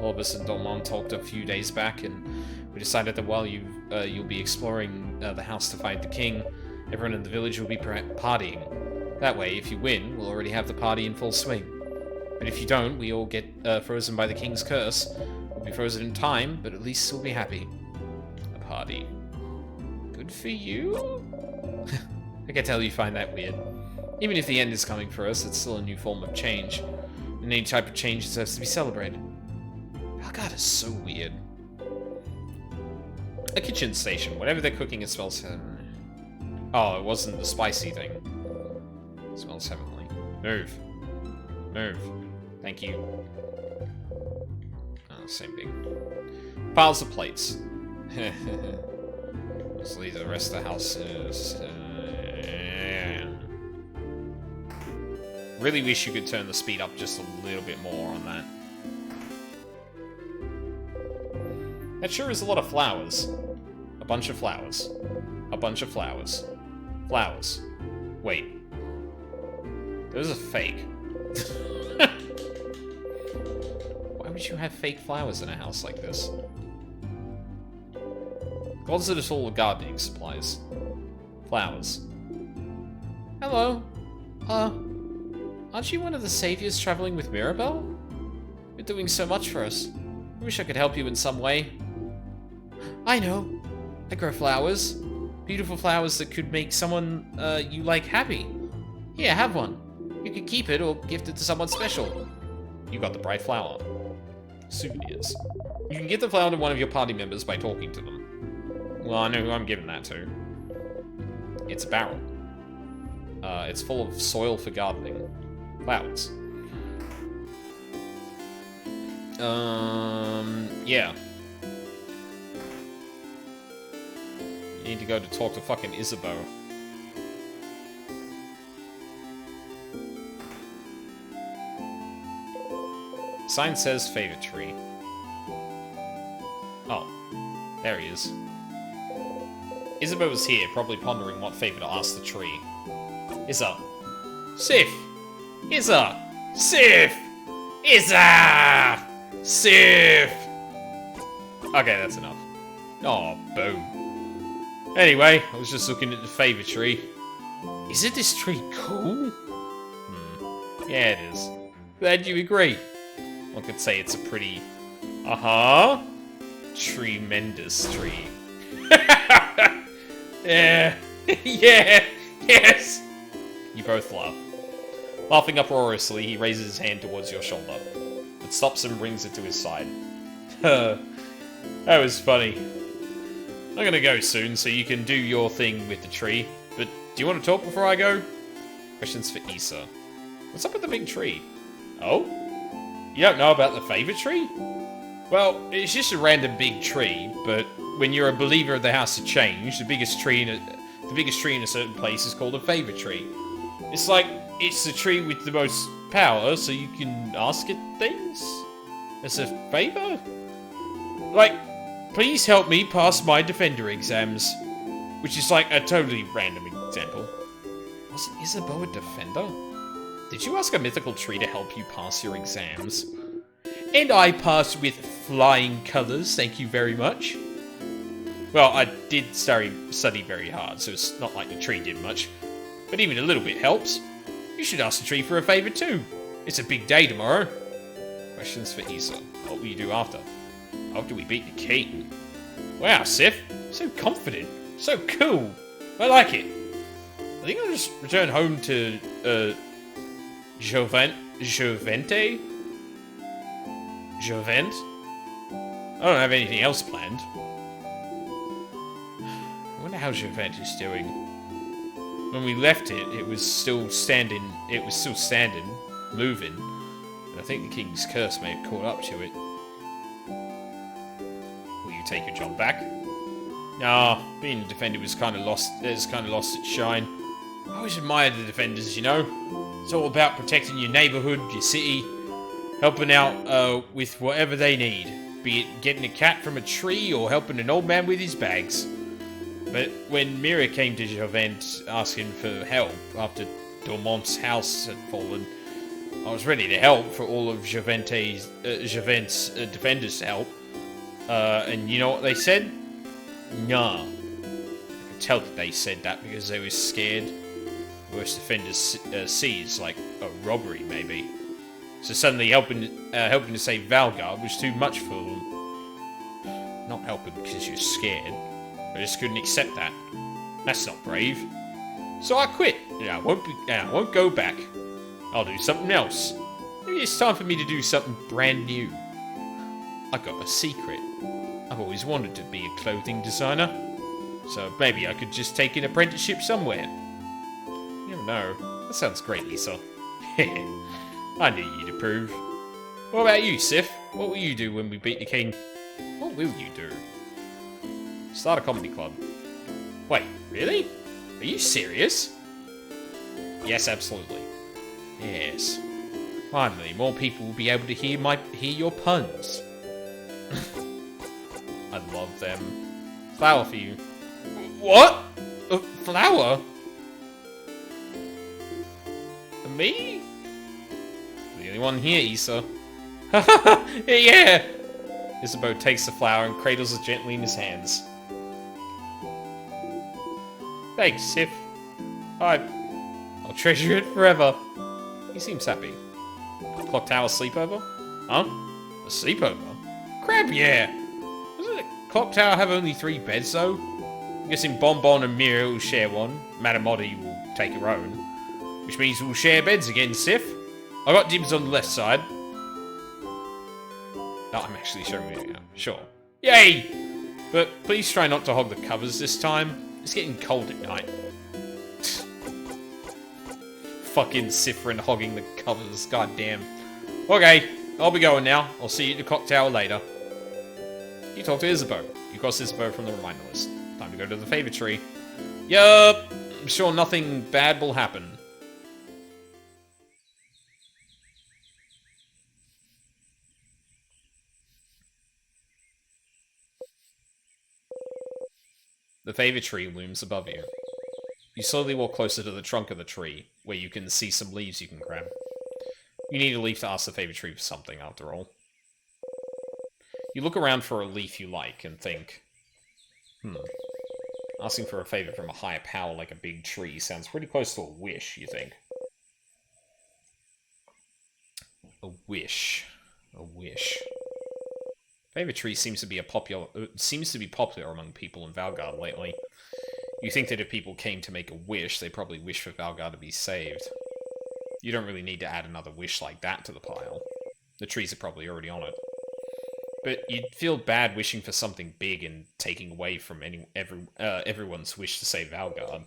All of us and Dolmon talked a few days back, and we decided that while you'll be exploring the house to find the king, everyone in the village will be partying. That way, if you win, we'll already have the party in full swing. But if you don't, we all get frozen by the king's curse. We'll be frozen in time, but at least we'll be happy. A party. Good for you? I can tell you find that weird. Even if the end is coming for us, it's still a new form of change. And any type of change deserves to be celebrated. Valgard is so weird. A kitchen station. Whatever they're cooking, it smells... Oh, it wasn't the spicy thing. It smells heavenly. Move. Move. Thank you. Oh, same thing. Piles of plates. Let's leave the rest of the house. Really wish you could turn the speed up just a little bit more on that. That sure is a lot of flowers. A bunch of flowers. A bunch of flowers. Flowers. Wait. Those are fake. Why would you have fake flowers in a house like this? Closet is full of gardening supplies. Flowers. Hello. Aren't you one of the saviors traveling with Mirabelle? You're doing so much for us. I wish I could help you in some way. I know. I grow flowers. Beautiful flowers that could make someone you like happy. Here, have one. You could keep it or gift it to someone special. You got the bright flower. Souvenirs. You can give the flower to one of your party members by talking to them. Well, I know who I'm giving that to. It's a barrel. It's full of soil for gardening. Flowers. Yeah. You need to go to talk to fucking Isabeau. Sign says favorite tree. Oh, there he is. Isabeau was here, probably pondering what favor to ask the tree. Isa. Sif! Isa! Sif! Isa! Sif! Okay, that's enough. Oh, boom. Anyway, I was just looking at the favor tree. Isn't this tree cool? Yeah, it is. Glad you agree. One could say it's a pretty... tremendous tree. Yeah. Yeah. Yes. You both laugh. Laughing uproariously, he raises his hand towards your shoulder, but stops and brings it to his side. That was funny. I'm gonna go soon, so you can do your thing with the tree. But do you want to talk before I go? Questions for Issa. What's up with the big tree? Oh? You don't know about the favorite tree? Well, it's just a random big tree, but when you're a believer of the House of Change, the biggest tree in a certain place is called a favorite tree. It's like it's the tree with the most power, so you can ask it things as a favor. Like, please help me pass my Defender exams, which is like a totally random example. Wasn't Isabeau a Defender? Did you ask a mythical tree to help you pass your exams? And I passed with flying colours, thank you very much. Well, I did study very hard, so it's not like the tree did much. But even a little bit helps. You should ask the tree for a favour too. It's a big day tomorrow. Questions for Issa. What will you do after? After we beat the king. Wow, Sif. So confident. So cool. I like it. I think I'll just return home to, Jovent? Jovent? I don't have anything else planned. I wonder how Jovent is doing. When we left it, it was still standing, moving. And I think the King's curse may have caught up to it. Will you take your job back? Nah, being a defender was kind of lost, it's kind of lost its shine. I always admired the defenders, you know? It's all about protecting your neighborhood, your city, helping out with whatever they need. be it getting a cat from a tree or helping an old man with his bags. But when Mira came to Javent asking for help after Dormont's house had fallen, I was ready to help for all of Javent's defenders to help. And you know what they said? Nah. I could tell that they said that because they were scared. Worst offenders sees, like a robbery maybe. So suddenly helping to save Valgar was too much for them. Not helping because you're scared. I just couldn't accept that. That's not brave. So I quit. I won't go back. I'll do something else. Maybe it's time for me to do something brand new. I got a secret. I've always wanted to be a clothing designer. So maybe I could just take an apprenticeship somewhere. You never know. That sounds great, Lisa. I knew you'd approve. What about you, Sif? What will you do when we beat the king? What will you do? Start a comedy club. Wait, really? Are you serious? Yes, absolutely. Yes. Finally, more people will be able to hear your puns. I love them. Flower for you. What? A flower? For me? The only one here, Issa. Yeah! Isabeau takes the flower and cradles it gently in his hands. Thanks, Sif. I'll treasure it forever. He seems happy. Clock Tower sleepover? Huh? A sleepover? Crap, yeah! Doesn't the Clock Tower have only 3 beds, though? I'm guessing Bonbon and Mira will share one. Matamotti will take her own. Which means we'll share beds again, Sif. I got dibs on the left side. No, I'm actually showing you now. Sure. Yay! But please try not to hog the covers this time. It's getting cold at night. Fucking Sifrin hogging the covers, goddamn. Okay, I'll be going now. I'll see you at the Clock Tower later. You talk to Isabeau. You cross Isabeau from the reminder list. Time to go to the favor tree. Yup! I'm sure nothing bad will happen. The favor tree looms above you. You slowly walk closer to the trunk of the tree, where you can see some leaves you can grab. You need a leaf to ask the favor tree for something, after all. You look around for a leaf you like, and think, asking for a favor from a higher power like a big tree sounds pretty close to a wish, you think. A wish. A wish. Favor tree seems to be popular among people in Valgard lately. You think that if people came to make a wish, they probably wish for Valgard to be saved. You don't really need to add another wish like that to the pile. The trees are probably already on it. But you'd feel bad wishing for something big and taking away from everyone's wish to save Valgard.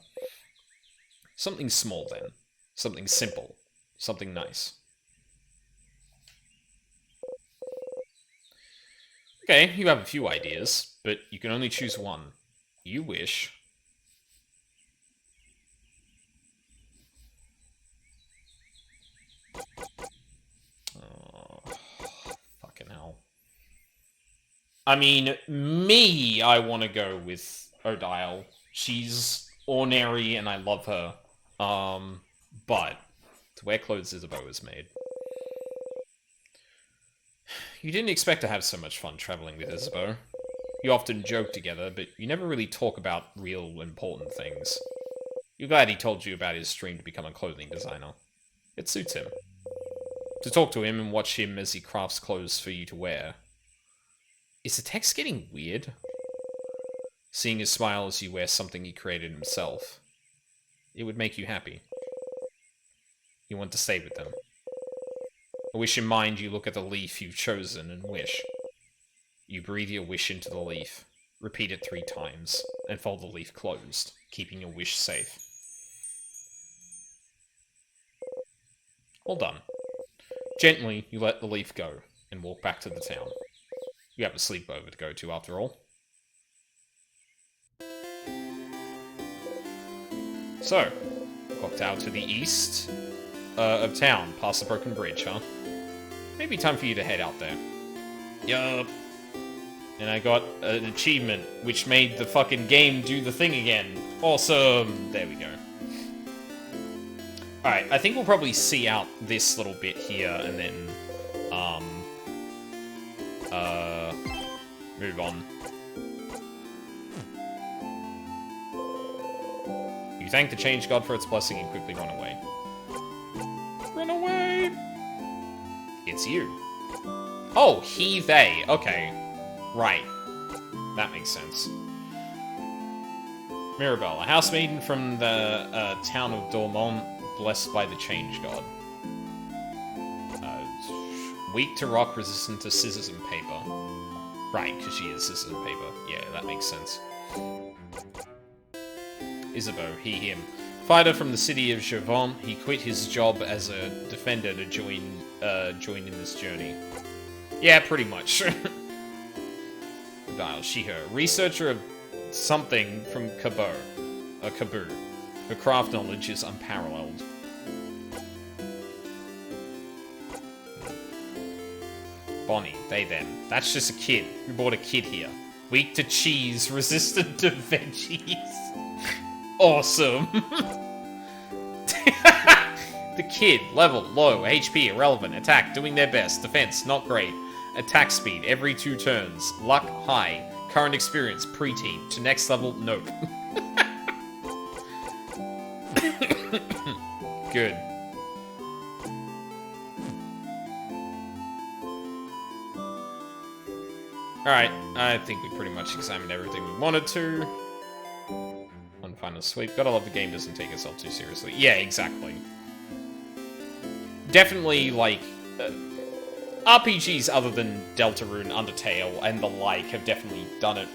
Something small, then. Something simple. Something nice. Okay, you have a few ideas, but you can only choose one. You wish. Oh, fucking hell. I mean, I want to go with Odile. She's ornery and I love her. But to wear clothes Isabeau has made. You didn't expect to have so much fun traveling with Isabeau. You often joke together, but you never really talk about real important things. You're glad he told you about his dream to become a clothing designer. It suits him. To talk to him and watch him as he crafts clothes for you to wear. Is the text getting weird? Seeing his smile as you wear something he created himself. It would make you happy. You want to stay with them. A wish in mind, you look at the leaf you've chosen and wish. You breathe your wish into the leaf, repeat it 3 times, and fold the leaf closed, keeping your wish safe. All done. Gently, you let the leaf go, and walk back to the town. You have a sleepover to go to, after all. So, walked out to the east of town, past the broken bridge, huh? Maybe time for you to head out there. Yup. And I got an achievement, which made the fucking game do the thing again. Awesome! There we go. Alright, I think we'll probably see out this little bit here, and then, move on. You thank the Change God for its blessing and quickly run away. Run away! It's you. Oh, he, they. Okay. Right. That makes sense. Mirabelle, a house maiden from the town of Dormont, blessed by the Change God. Weak to rock, resistant to scissors and paper. Right, because she is scissors and paper. Yeah, that makes sense. Isabeau, he, him. Fighter from the city of Javon, he quit his job as a defender to join in this journey. Yeah, pretty much. Dial, she, her. Researcher of something from Kabur. Kabur. Her craft knowledge is unparalleled. Bonnie, they, them. That's just a kid. We brought a kid here. Weak to cheese, resistant to veggies. Awesome. The kid, level, low, HP, irrelevant, attack, doing their best, defense, not great. Attack speed, every 2 turns. Luck, high. Current experience, preteen. To next level, nope. Good. Alright, I think we pretty much examined everything we wanted to. One final sweep. Gotta love the game doesn't take itself too seriously. Yeah, exactly. Definitely, like, RPGs other than Deltarune, Undertale, and the like have definitely done it.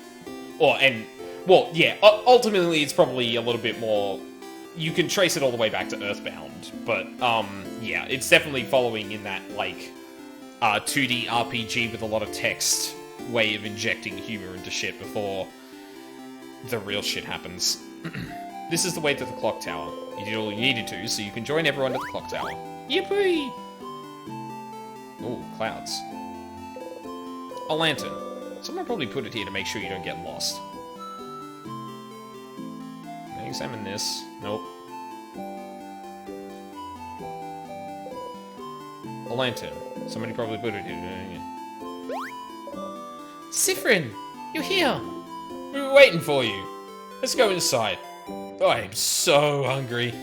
Well, yeah, ultimately it's probably a little bit more... You can trace it all the way back to Earthbound, but, yeah, it's definitely following in that, like, 2D RPG with a lot of text way of injecting humor into shit before the real shit happens. This is the way to the clock tower. You did all you needed to, so you can join everyone at the clock tower. Yippee! Ooh, clouds. A lantern. Someone probably put it here to make sure you don't get lost. Can I examine this? Nope. A lantern. Somebody probably put it here. Sifrin, you're here. We were waiting for you. Let's go inside. Oh, I am so hungry.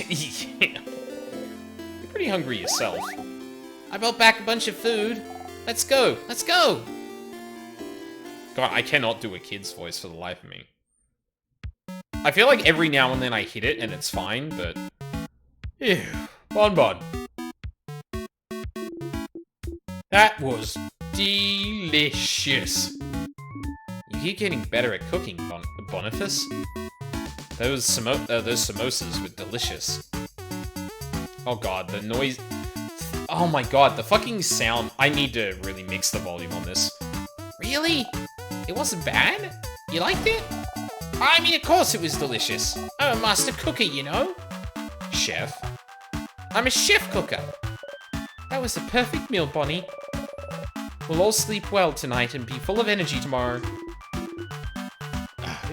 Yeah. You're pretty hungry yourself. I brought back a bunch of food. Let's go. Let's go. God, I cannot do a kid's voice for the life of me. I feel like every now and then I hit it and it's fine, but... Ew. Bon. That was delicious. You keep getting better at cooking, Boniface. Those samosas were delicious. Oh god, the noise... Oh my god, the fucking sound... I need to really mix the volume on this. Really? It wasn't bad? You liked it? I mean, of course it was delicious. I'm a master cooker, you know? Chef? I'm a chef cooker. That was the perfect meal, Bonnie. We'll all sleep well tonight and be full of energy tomorrow.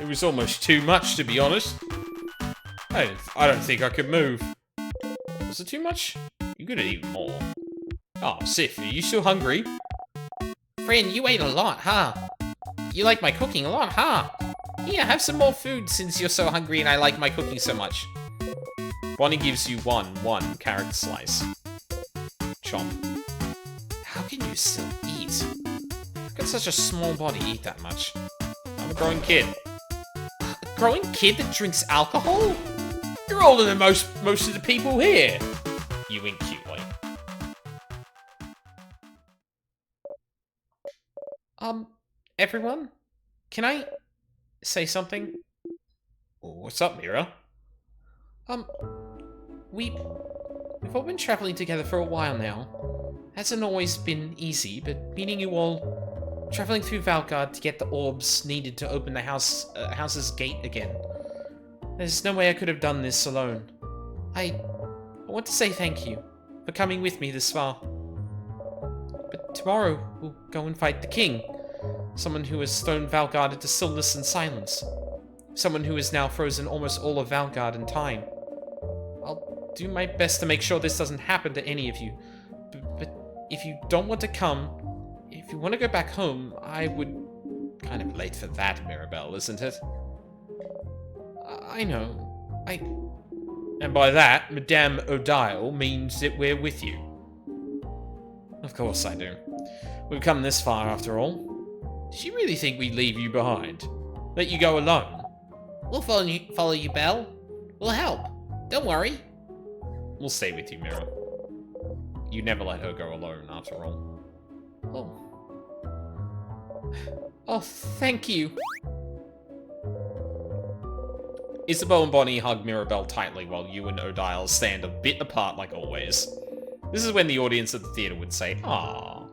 It was almost too much, to be honest. I don't think I could move. Was it too much? You could have eaten more. Oh, Sif, are you still hungry? Friend, you ate a lot, huh? You like my cooking a lot, huh? Here, have some more food since you're so hungry and I like my cooking so much. Bonnie gives you one carrot slice. Chomp. How can you still eat? How can such a small body eat that much? I'm a growing kid. A growing kid that drinks alcohol? You're older than most of the people here. You wink cutely. Everyone? Can I say something? What's up, Mira? We've all been traveling together for a while now. Hasn't always been easy, but meeting you all, traveling through Valgard to get the orbs needed to open the house's gate again. There's no way I could have done this alone. I want to say thank you for coming with me this far. But tomorrow we'll go and fight the king. Someone who has thrown Valgard into stillness and silence. Someone who has now frozen almost all of Valgard in time. I'll do my best to make sure this doesn't happen to any of you. But if you don't want to come, if you want to go back home, I would... Kind of late for that, Mirabelle, isn't it? I know. And by that, Madame O'Dial means that we're with you. Of course I do. We've come this far after all. Does she really think we'd leave you behind? Let you go alone? We'll follow you, Belle. We'll help. Don't worry. We'll stay with you, Mira. You never let her go alone, after all. Oh, thank you. Isabeau and Bonnie hug Mirabelle tightly while you and O'Dial stand a bit apart like always. This is when the audience at the theatre would say, "Aww."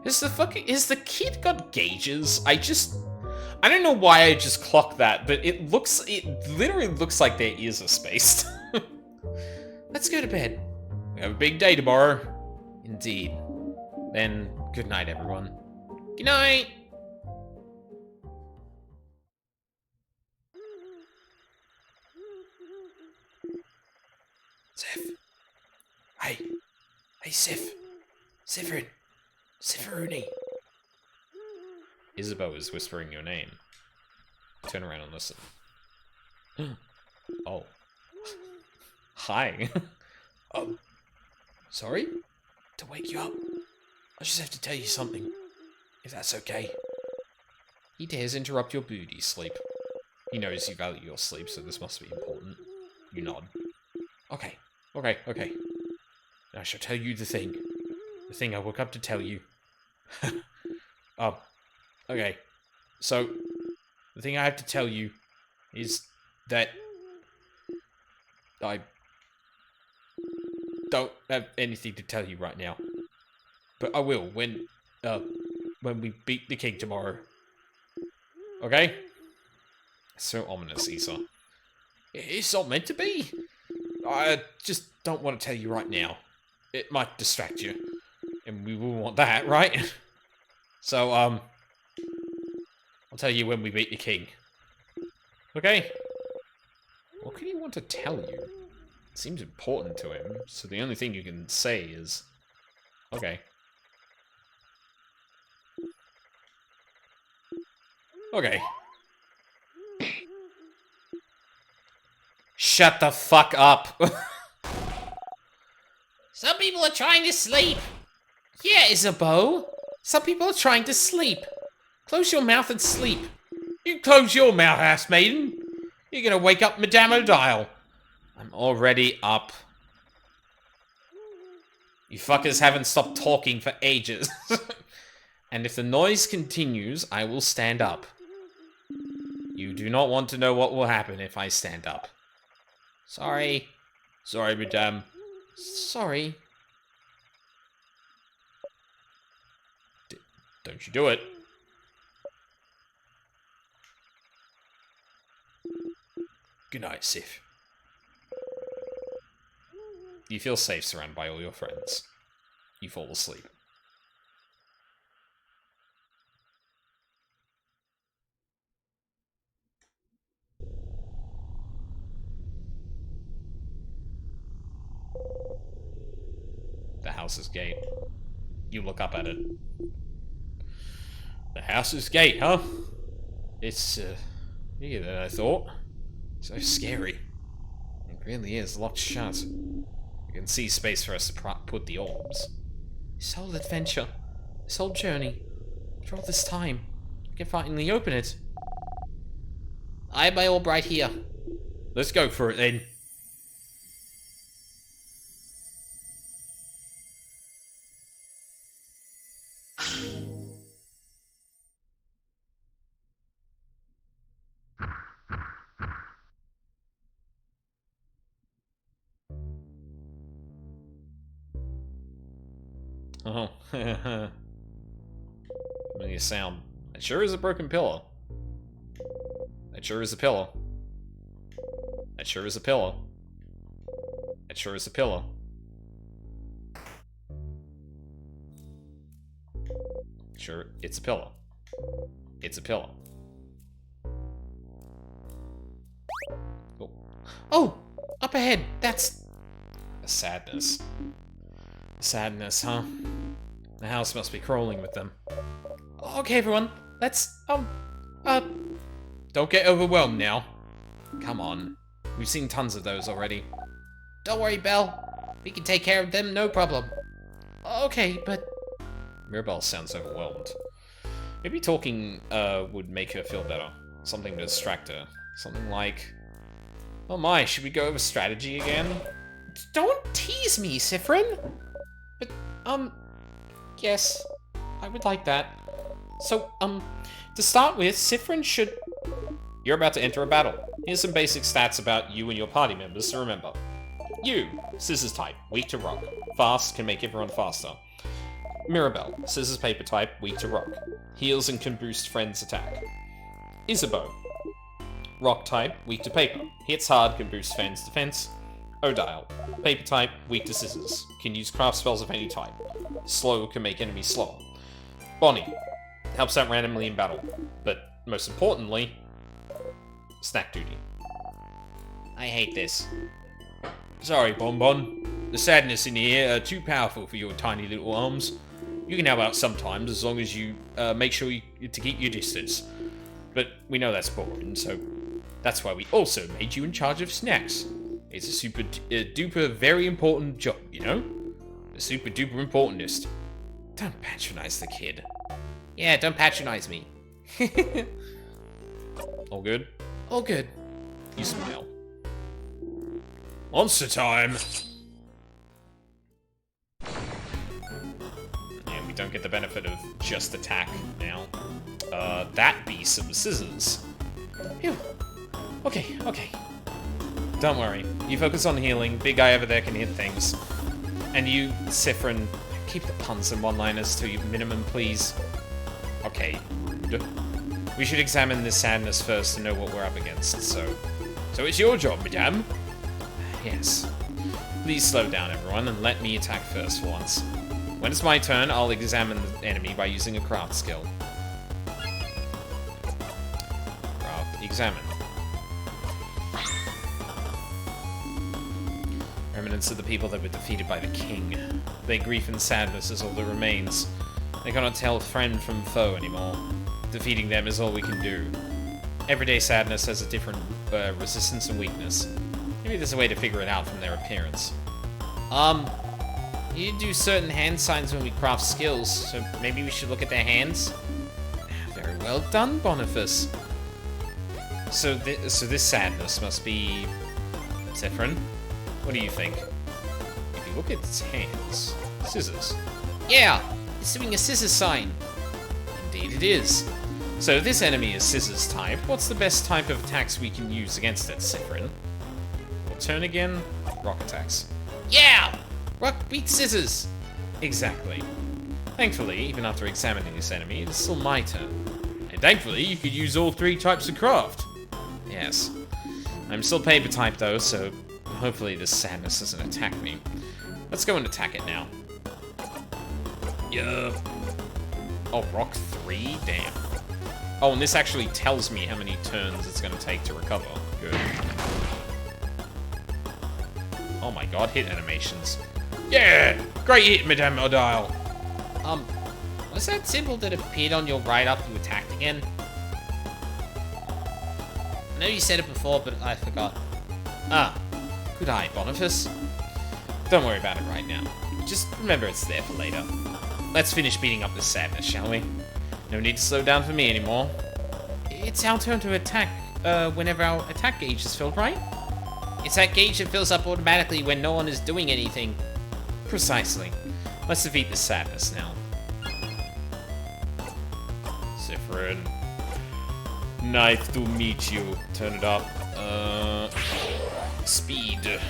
Has the kid got gauges? I don't know why I just clocked that, but it literally looks like their ears are spaced. Let's go to bed. We have a big day tomorrow. Indeed. Then, good night, everyone. Good night. Sif. Hey, Sif. Sifruni. Isabeau is whispering your name. Turn around and listen. Oh. Hi. Oh. Sorry? To wake you up. I just have to tell you something. If that's okay. He dares interrupt your beauty sleep. He knows you value your sleep, so this must be important. You nod. Okay. I shall tell you the thing. The thing I woke up to tell you. Okay. So, the thing I have to tell you is that I don't have anything to tell you right now. But I will when we beat the king tomorrow. Okay? So ominous, Issa. It's not meant to be. I just don't want to tell you right now. It might distract you. And we will want that, right? So, I'll tell you when we beat the king. Okay? What could he want to tell you? It seems important to him, so the only thing you can say is... Okay. Okay. Shut the fuck up! Some people are trying to sleep. Yeah, Isabeau. Some people are trying to sleep. Close your mouth and sleep. You close your mouth, ass maiden. You're gonna wake up Madame O'Dial. I'm already up. You fuckers haven't stopped talking for ages. And if the noise continues, I will stand up. You do not want to know what will happen if I stand up. Sorry. Sorry, Madame. Sorry. Don't you do it. Good night, Sif. You feel safe surrounded by all your friends. You fall asleep. The house's gate. You look up at it. The house's gate, huh? It's, bigger than I thought. So scary. It really is locked shut. You can see space for us to put the orbs. This whole adventure, this whole journey, after all this time, I can finally open it. I have my orb right here. Let's go for it then. Oh, familiar sound. That sure is a broken pillow. That sure is a pillow. That sure is a pillow. That sure is a pillow. Sure, it's a pillar. It's a pillar. Oh. Oh! Up ahead! That's... A sadness. Sadness, huh? The house must be crawling with them. Okay, everyone. Let's, Don't get overwhelmed now. Come on. We've seen tons of those already. Don't worry, Belle. We can take care of them, no problem. Okay, but... Mirabelle sounds overwhelmed. Maybe talking, would make her feel better. Something to distract her. Something like... Oh my, should we go over strategy again? Don't tease me, Siffrin! But, yes. I would like that. So, to start with, Siffrin should... You're about to enter a battle. Here's some basic stats about you and your party members to remember. You, scissors type, weak to rock. Fast, can make everyone faster. Mirabelle, scissors paper type, weak to rock. Heals and can boost friends' attack. Isabeau, rock type, weak to paper. Hits hard, can boost friends' defense. Odile, paper type, weak to scissors. Can use craft spells of any type. Slow, can make enemies slower. Bonnie, helps out randomly in battle. But most importantly, snack duty. I hate this. Sorry, Bonbon. The sadness in the air are too powerful for your tiny little arms. You can help out sometimes, as long as you make sure to keep your distance. But we know that's boring, so that's why we also made you in charge of snacks. It's a super duper very important job, you know? The super duper importantest. Don't patronize the kid. Yeah, don't patronize me. All good? All good. You smile. Monster time! And we don't get the benefit of just attack now. That be some scissors. Phew. Okay, okay. Don't worry. You focus on healing. Big guy over there can hit things. And you, Siffrin, keep the puns and one-liners to your minimum, please. Okay, rude. We should examine this sadness first to know what we're up against, so it's your job, madame. Yes. Please slow down, everyone, and let me attack first for once. When it's my turn, I'll examine the enemy by using a craft skill. Craft, examine. Remnants of the people that were defeated by the king. Their grief and sadness is all that remains. They cannot tell friend from foe anymore. Defeating them is all we can do. Everyday sadness has a different resistance and weakness. Maybe there's a way to figure it out from their appearance. You do certain hand signs when we craft skills, so maybe we should look at their hands? Very well done, Boniface. So this sadness must be... Siffrin? What do you think? If you look at its hands... Scissors. Yeah! It's doing a scissors sign. Indeed it is. So if this enemy is scissors type, what's the best type of attacks we can use against it, Siffrin? We'll turn again. Rock attacks. Yeah! Rock beats scissors! Exactly. Thankfully, even after examining this enemy, it's still my turn. And thankfully, you could use all three types of craft. Yes. I'm still paper type though, so hopefully this sadness doesn't attack me. Let's go and attack it now. Yeah. Oh, rock 3? Damn. Oh, and this actually tells me how many turns it's going to take to recover. Good. Oh my god, hit animations. Yeah! Great hit, Madame Odile! Was that symbol that appeared on your right after you attacked again? I know you said it before, but I forgot. Ah, good eye, Boniface. Don't worry about it right now. Just remember it's there for later. Let's finish beating up this sadness, shall we? No need to slow down for me anymore. It's our turn to attack, whenever our attack gauge is filled, right? It's that gauge that fills up automatically when no one is doing anything. Precisely. Let's defeat this sadness now. Siffrin. Nice to meet you. Turn it up. Speed.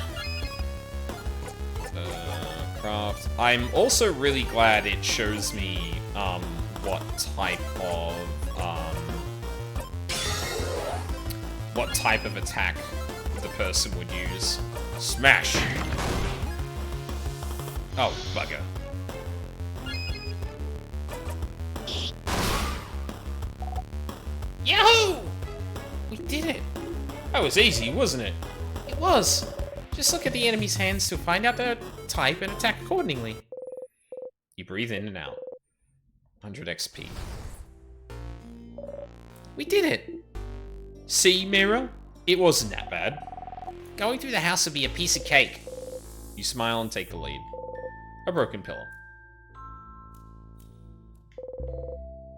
Craft. I'm also really glad it shows me, what type of attack the person would use. Smash! Oh, bugger. Yahoo! We did it. That was easy, wasn't it? It was. Just look at the enemy's hands to find out their type and attack accordingly. You breathe in and out. 100 XP. We did it. See, Mira? It wasn't that bad. Going through the house would be a piece of cake. You smile and take the lead. A broken pillar.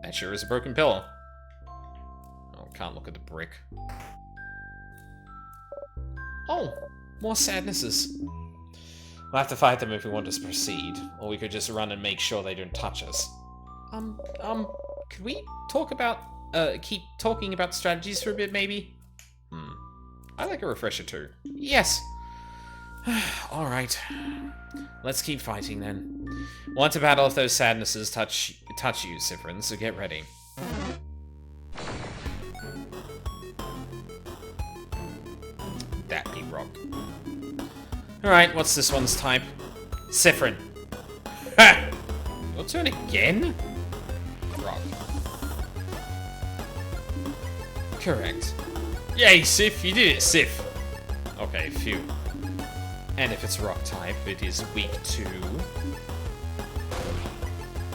That sure is a broken pillar. Oh, can't look at the brick. Oh, more sadnesses. We'll have to fight them if we want to proceed, or we could just run and make sure they don't touch us. Could we talk about, keep talking about strategies for a bit, maybe? I like a refresher too. Yes. Alright. Let's keep fighting then. Want to battle if those sadnesses touch you, Siffrin, so get ready. That be rock. Alright, what's this one's type? Siffrin. Ha! Your turn again? Rock. Correct. Yay, Sif, you did it, Sif. Okay, phew. And if it's rock type, it is weak to...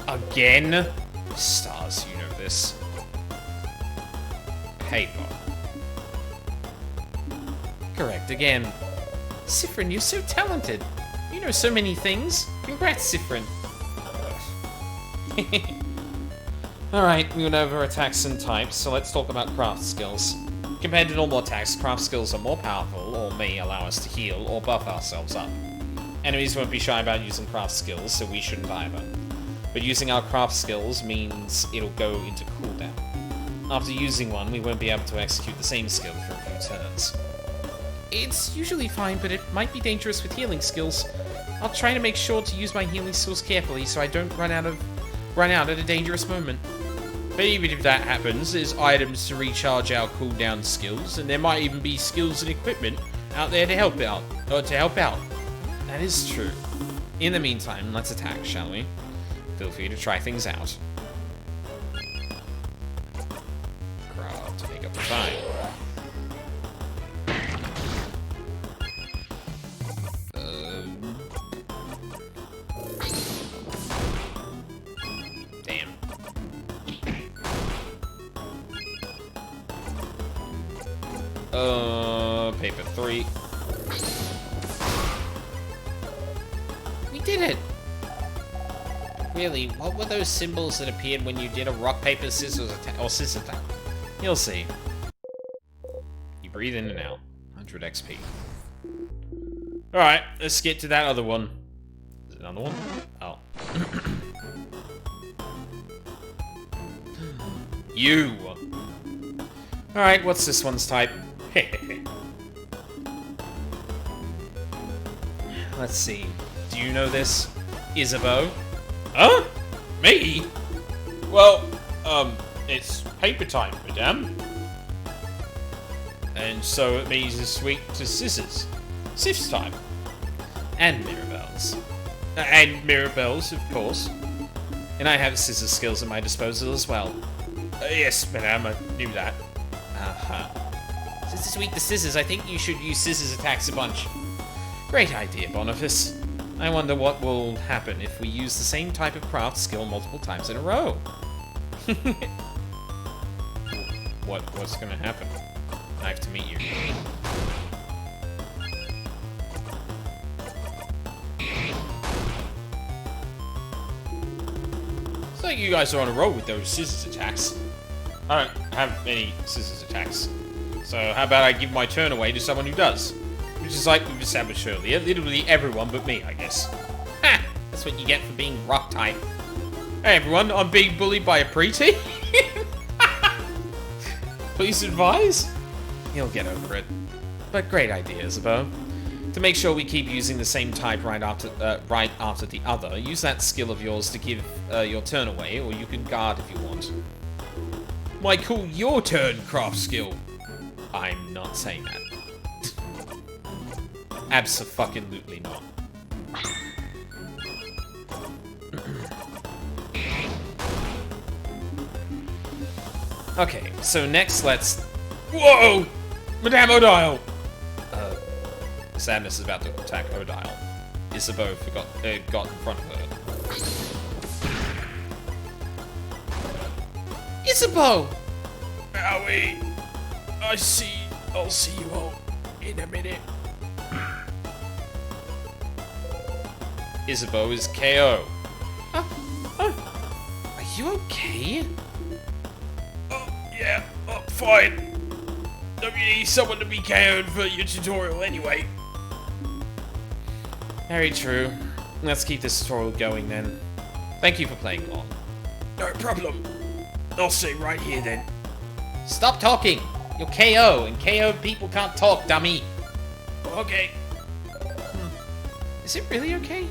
Again? Stars, you know this. Paper. Correct again. Siffrin, you're so talented. You know so many things. Congrats, Siffrin. Alright, we went over attacks and types, so let's talk about craft skills. Compared to normal attacks, craft skills are more powerful, or may allow us to heal or buff ourselves up. Enemies won't be shy about using craft skills, so we shouldn't either. But using our craft skills means it'll go into cooldown. After using one, we won't be able to execute the same skill for a few turns. It's usually fine, but it might be dangerous with healing skills. I'll try to make sure to use my healing skills carefully so I don't run out at a dangerous moment. But even if that happens, there's items to recharge our cooldown skills, and there might even be skills and equipment out there to help out. That is true. In the meantime, let's attack, shall we? Feel free to try things out. Craft to make up the time. Damn. Paper 3. We did it! Really, what were those symbols that appeared when you did a rock, paper, scissors attack? Or scissors attack? You'll see. You breathe in and out. 100 XP. Alright, let's get to that other one. Is it another one? Oh. You! Alright, what's this one's type? Let's see. Do you know this? Isabeau? Huh? Me? Well, it's paper time, madame. And so it means it's weak to scissors. Sif's time. And Mirabelle's. And Mirabelle's, of course. And I have scissors skills at my disposal as well. Yes, madame, I knew that. Since it's weak to scissors, I think you should use scissors attacks a bunch. Great idea, Boniface. I wonder what will happen if we use the same type of craft skill multiple times in a row. What's gonna happen? I have to meet you. It's like you guys are on a roll with those scissors attacks. I don't have any scissors attacks. So how about I give my turn away to someone who does? Which is like we've established earlier, literally everyone but me, I guess. Ha! That's what you get for being rock type. Hey everyone, I'm being bullied by a preteen. Please advise? He'll get over it. But great idea, Isabeau. To make sure we keep using the same type right after the other, use that skill of yours to give your turn away, or you can guard if you want. Why call your turn craft skill? I'm not saying that. Abso-fucking-lutely not. Okay, so next let's... Whoa! Madame Odile! Sadness is about to attack Odile. Isabeau got in front of her. Isabeau! Owie! I'll see you all in a minute. Isabeau is KO. Are you okay? Oh, yeah, I'm fine. Don't you need someone to be KO'd for your tutorial anyway? Very true. Let's keep this tutorial going then. Thank you for playing along. No problem. I'll stay right here then. Stop talking! You're KO, and KO people can't talk, dummy. Okay. Is it really okay?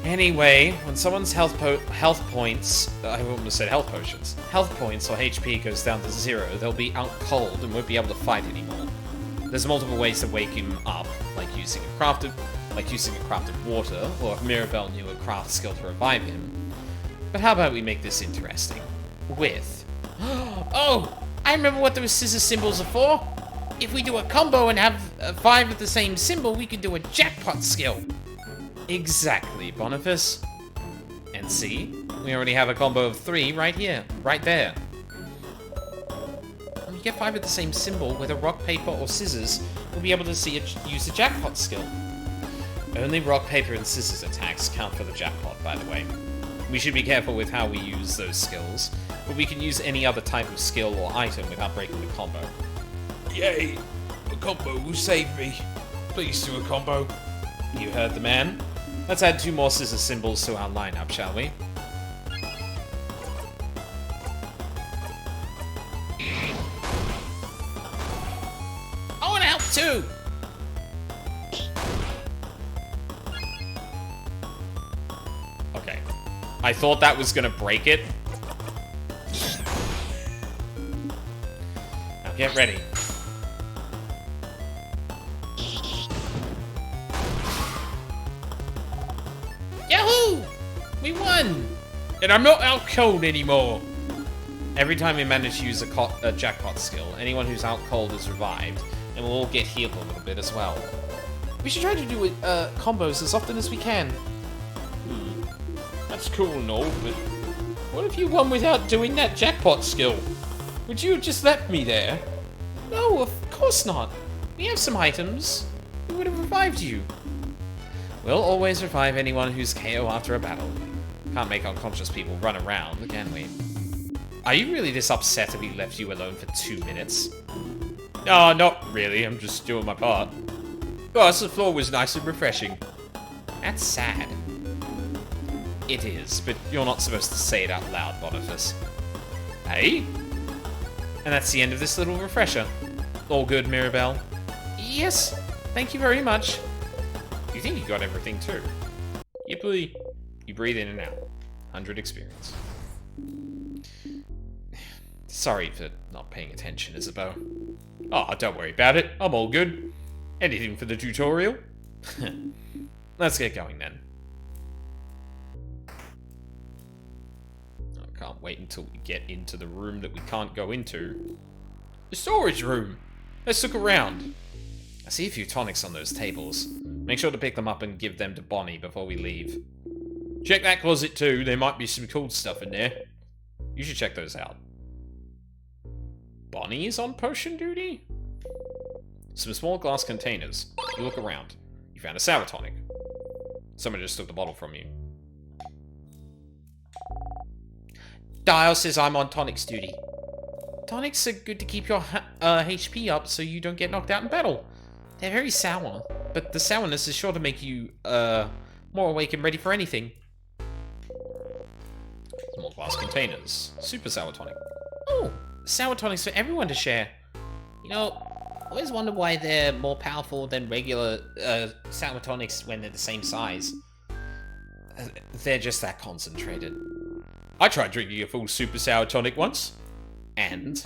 Anyway, when someone's health points, I almost said health potions, health points or HP goes down to 0, they'll be out cold and won't be able to fight anymore. There's multiple ways to wake him up, like using a crafted water, or if Mirabelle knew a craft skill to revive him. But how about we make this interesting? With... Oh! I remember what those scissor symbols are for! If we do a combo and have 5 with the same symbol, we could do a jackpot skill! Exactly, Boniface. And see? We already have a combo of 3 right here, right there. When we get 5 with the same symbol, whether rock, paper, or scissors, we'll be able to use the jackpot skill. Only rock, paper, and scissors attacks count for the jackpot, by the way. We should be careful with how we use those skills, but we can use any other type of skill or item without breaking the combo. Yay! A combo will save me. Please do a combo. You heard the man. Let's add 2 more scissor symbols to our lineup, shall we? I want to help too! Okay. I thought that was gonna break it. Now get ready. Yahoo! We won! And I'm not out cold anymore. Every time we manage to use a jackpot skill, anyone who's out cold is revived, and we'll all get healed a little bit as well. We should try to do combos as often as we can. That's cool and all, but what if you won without doing that jackpot skill? Would you have just left me there? No, of course not. We have some items. We would have revived you. We'll always revive anyone who's KO after a battle. Can't make unconscious people run around, can we? Are you really this upset that we left you alone for 2 minutes? No, not really. I'm just doing my part. Plus, the floor was nice and refreshing. That's sad. It is, but you're not supposed to say it out loud, Boniface. Hey? And that's the end of this little refresher. All good, Mirabelle? Yes, thank you very much. You think you got everything too? Yippee. You breathe in and out. 100 experience. Sorry for not paying attention, Isabeau. Oh, don't worry about it. I'm all good. Anything for the tutorial? Let's get going then. I can't wait until we get into the room that we can't go into. The storage room. Let's look around. I see a few tonics on those tables. Make sure to pick them up and give them to Bonnie before we leave. Check that closet too. There might be some cool stuff in there. You should check those out. Bonnie is on potion duty? Some small glass containers. You look around. You found a sour tonic. Someone just took the bottle from you. Dial says I'm on tonics duty. Tonics are good to keep your HP up so you don't get knocked out in battle. They're very sour, but the sourness is sure to make you more awake and ready for anything. Small glass containers. Super sour tonic. Oh, sour tonics for everyone to share. You know, I always wonder why they're more powerful than regular sour tonics when they're the same size. They're just that concentrated. I tried drinking a full super sour tonic once. And?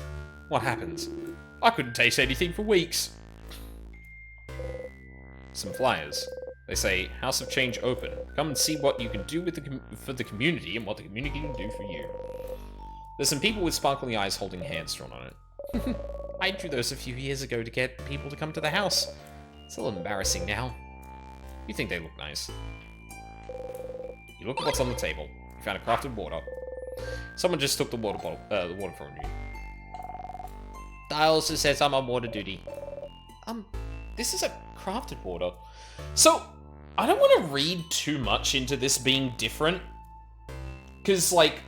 What happened? I couldn't taste anything for weeks. Some flyers. They say, House of Change open. Come and see what you can do with for the community and what the community can do for you. There's some people with sparkling eyes holding hands drawn on it. I drew those a few years ago to get people to come to the house. It's a little embarrassing now. You think they look nice. You look at what's on the table. You found a crafted water. Someone just took the water bottle, the water from you. Dial also says I'm on water duty. This is a crafted water. So, I don't want to read too much into this being different. Because, like,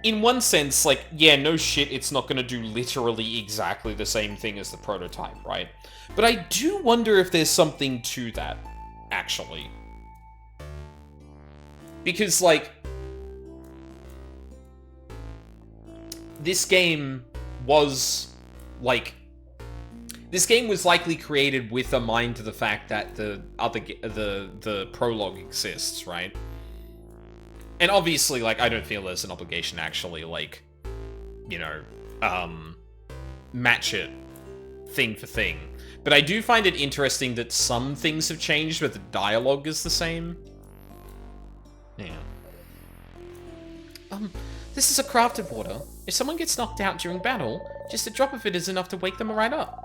in one sense, like, yeah, no shit, it's not going to do literally exactly the same thing as the prototype, right? But I do wonder if there's something to that, actually. Because, like, this game was, like, this game was likely created with a mind to the fact that the prologue exists, right? And obviously, like, I don't feel there's an obligation to actually, like, you know, match it thing for thing. But I do find it interesting that some things have changed, but the dialogue is the same. Yeah. This is a crafted water. If someone gets knocked out during battle, just a drop of it is enough to wake them right up.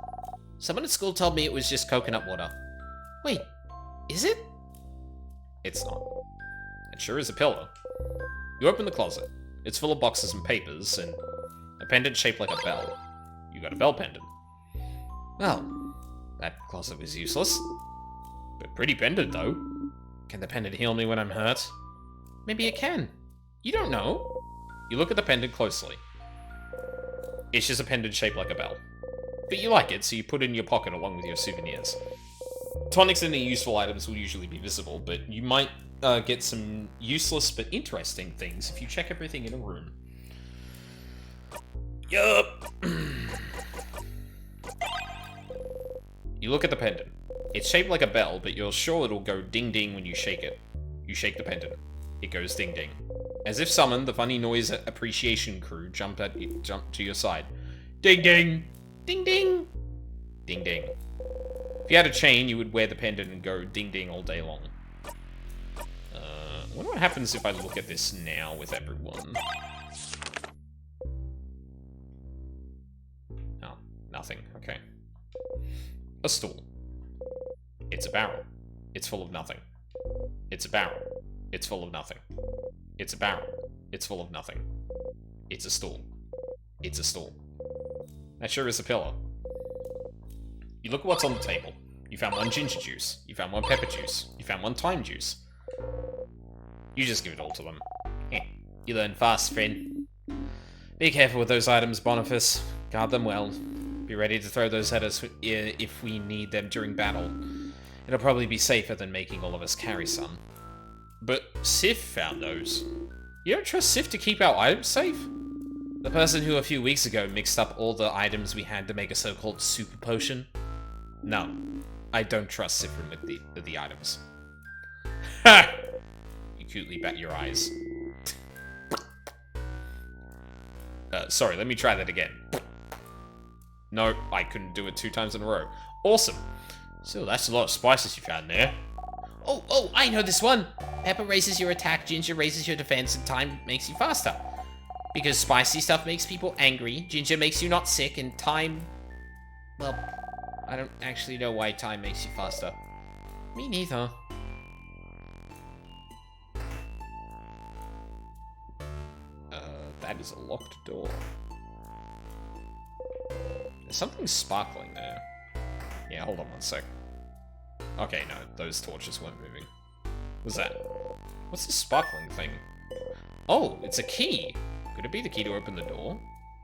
Someone at school told me it was just coconut water. Wait, is it? It's not. It sure is a pillow. You open the closet. It's full of boxes and papers, and a pendant shaped like a bell. You got a bell pendant. Well, that closet was useless. But pretty pendant, though. Can the pendant heal me when I'm hurt? Maybe it can. You don't know. You look at the pendant closely. It's just a pendant shaped like a bell. But you like it, so you put it in your pocket along with your souvenirs. Tonics and the useful items will usually be visible, but you might get some useless but interesting things if you check everything in a room. Yup. You look at the pendant. It's shaped like a bell, but you're sure it'll go ding-ding when you shake it. You shake the pendant. It goes ding-ding. As if summoned, the funny noise appreciation crew jumped to your side. Ding-ding! Ding-ding! Ding-ding. If you had a chain, you would wear the pendant and go ding-ding all day long. I wonder what happens if I look at this now with everyone. Oh, nothing. Okay. A stool. It's a barrel. It's full of nothing. It's a barrel. It's full of nothing. It's a barrel. It's full of nothing. It's a stool. It's a stool. That sure is a pillow. You look at what's on the table. You found one ginger juice. You found one pepper juice. You found one thyme juice. You just give it all to them. You learn fast, friend. Be careful with those items, Boniface. Guard them well. Be ready to throw those at us if we need them during battle. It'll probably be safer than making all of us carry some. But Sif found those. You don't trust Sif to keep our items safe? The person who a few weeks ago mixed up all the items we had to make a so-called super potion? No, I don't trust Sif with the items. Ha! You cutely bat your eyes. Sorry, let me try that again. No, I couldn't do it 2 times in a row. Awesome. So that's a lot of spices you found there. Oh, I know this one! Pepper raises your attack, ginger raises your defense, and thyme makes you faster. Because spicy stuff makes people angry, ginger makes you not sick, and thyme... Well, I don't actually know why thyme makes you faster. Me neither. That is a locked door. There's something sparkling there. Yeah, hold on one sec. Okay, no, those torches weren't moving. What's that? What's this sparkling thing? Oh, it's a key! Could it be the key to open the door?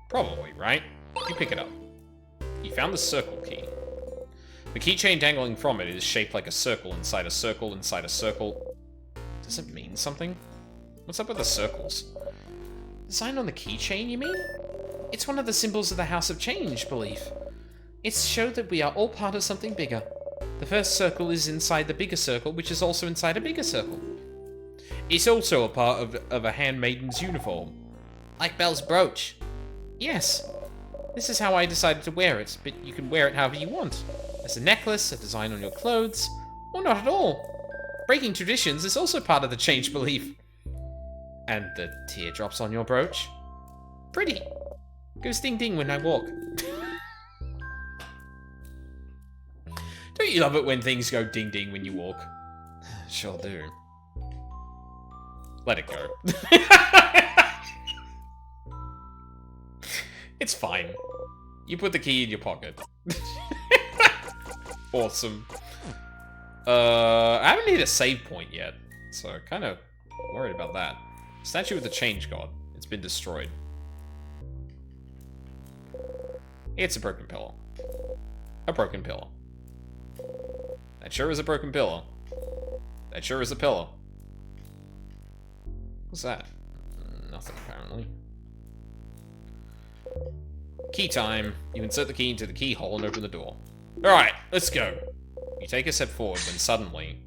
Probably, right? You pick it up. You found the circle key. The keychain dangling from it is shaped like a circle inside a circle inside a circle. Does it mean something? What's up with the circles? The sign on the keychain, you mean? It's one of the symbols of the House of Change belief. It's show that we are all part of something bigger. The first circle is inside the bigger circle, which is also inside a bigger circle. It's also a part of a handmaiden's uniform. Like Belle's brooch. Yes. This is how I decided to wear it, but you can wear it however you want. As a necklace, a design on your clothes, or not at all. Breaking traditions is also part of the change belief. And the teardrops on your brooch? Pretty. Goes ding ding when I walk. Don't you love it when things go ding ding when you walk? Sure do. Let it go. It's fine. You put the key in your pocket. Awesome. I haven't hit a save point yet, so kind of worried about that. Statue of the Change God. It's been destroyed. It's a broken pillar. A broken pillar. That sure is a broken pillar. That sure is a pillar. What's that? Nothing, apparently. Key time. You insert the key into the keyhole and open the door. Alright, let's go. You take a step forward when suddenly...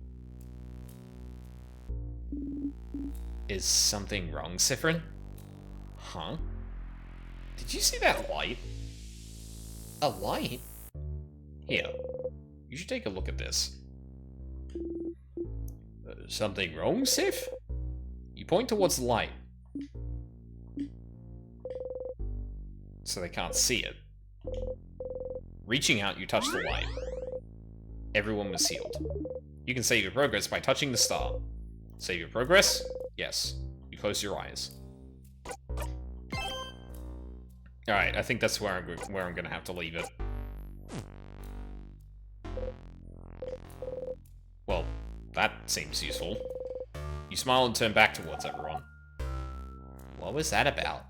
Is something wrong, Siffrin? Huh? Did you see that light? A light? Here. You should take a look at this. Something wrong, Sif? You point towards the light. So they can't see it. Reaching out, you touch the light. Everyone was healed. You can save your progress by touching the star. Save your progress? Yes. You close your eyes. Alright, I think that's where I'm gonna have to leave it. Well, that seems useful. You smile and turn back towards everyone. What was that about?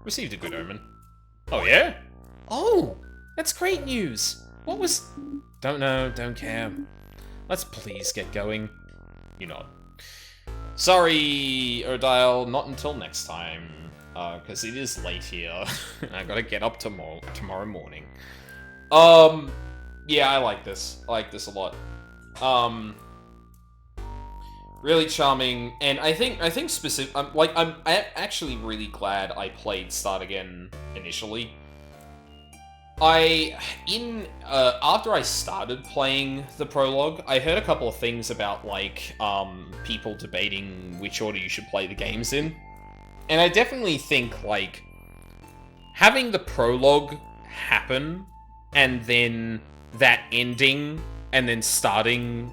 Received a good omen. Oh, yeah? Oh! That's great news! What was... Don't know, don't care. Let's please get going. You nod. Sorry, Odile, not until next time. Because it is late here. I gotta get up tomorrow morning. Yeah, I like this. I like this a lot. Really charming, and I think I'm actually really glad I played Start Again initially. After I started playing the prologue, I heard a couple of things about, like, people debating which order you should play the games in. And I definitely think, like, having the prologue happen, and then that ending, and then starting,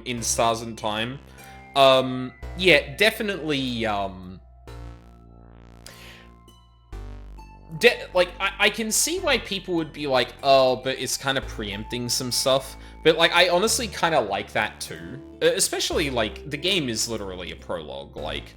in Stars in Time, yeah, definitely, like, I can see why people would be like, oh, but it's kind of preempting some stuff. But, like, I honestly kind of like that, too. Especially, like, the game is literally a prologue. Like,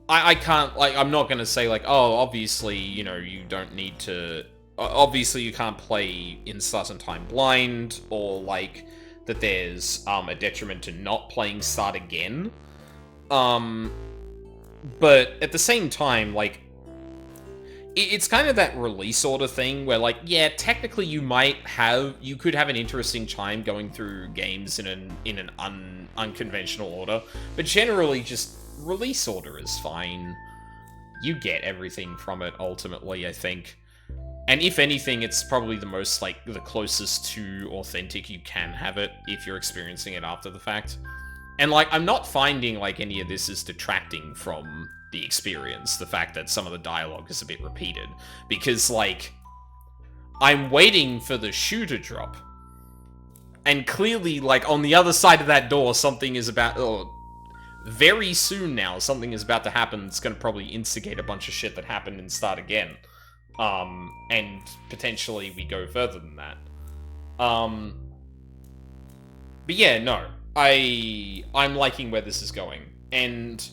I can't, like, I'm not gonna say, like, oh, obviously, you know, you don't need to... Obviously, you can't play in Stars in Time blind, or, like, that there's, a detriment to not playing Start Again. But at the same time, like, it's kind of that release order thing where, like, yeah, technically you could have an interesting time going through games in an unconventional order, but generally just release order is fine. You get everything from it, ultimately, I think. And if anything, it's probably the most, like, the closest to authentic you can have it if you're experiencing it after the fact. And, like, I'm not finding, like, any of this is detracting from the experience, the fact that some of the dialogue is a bit repeated. Because, like, I'm waiting for the shoe to drop. And clearly, like, on the other side of that door, something is about... very soon now, something is about to happen that's going to probably instigate a bunch of shit that happened in Start Again. And potentially we go further than that. But yeah, no. I'm liking where this is going. And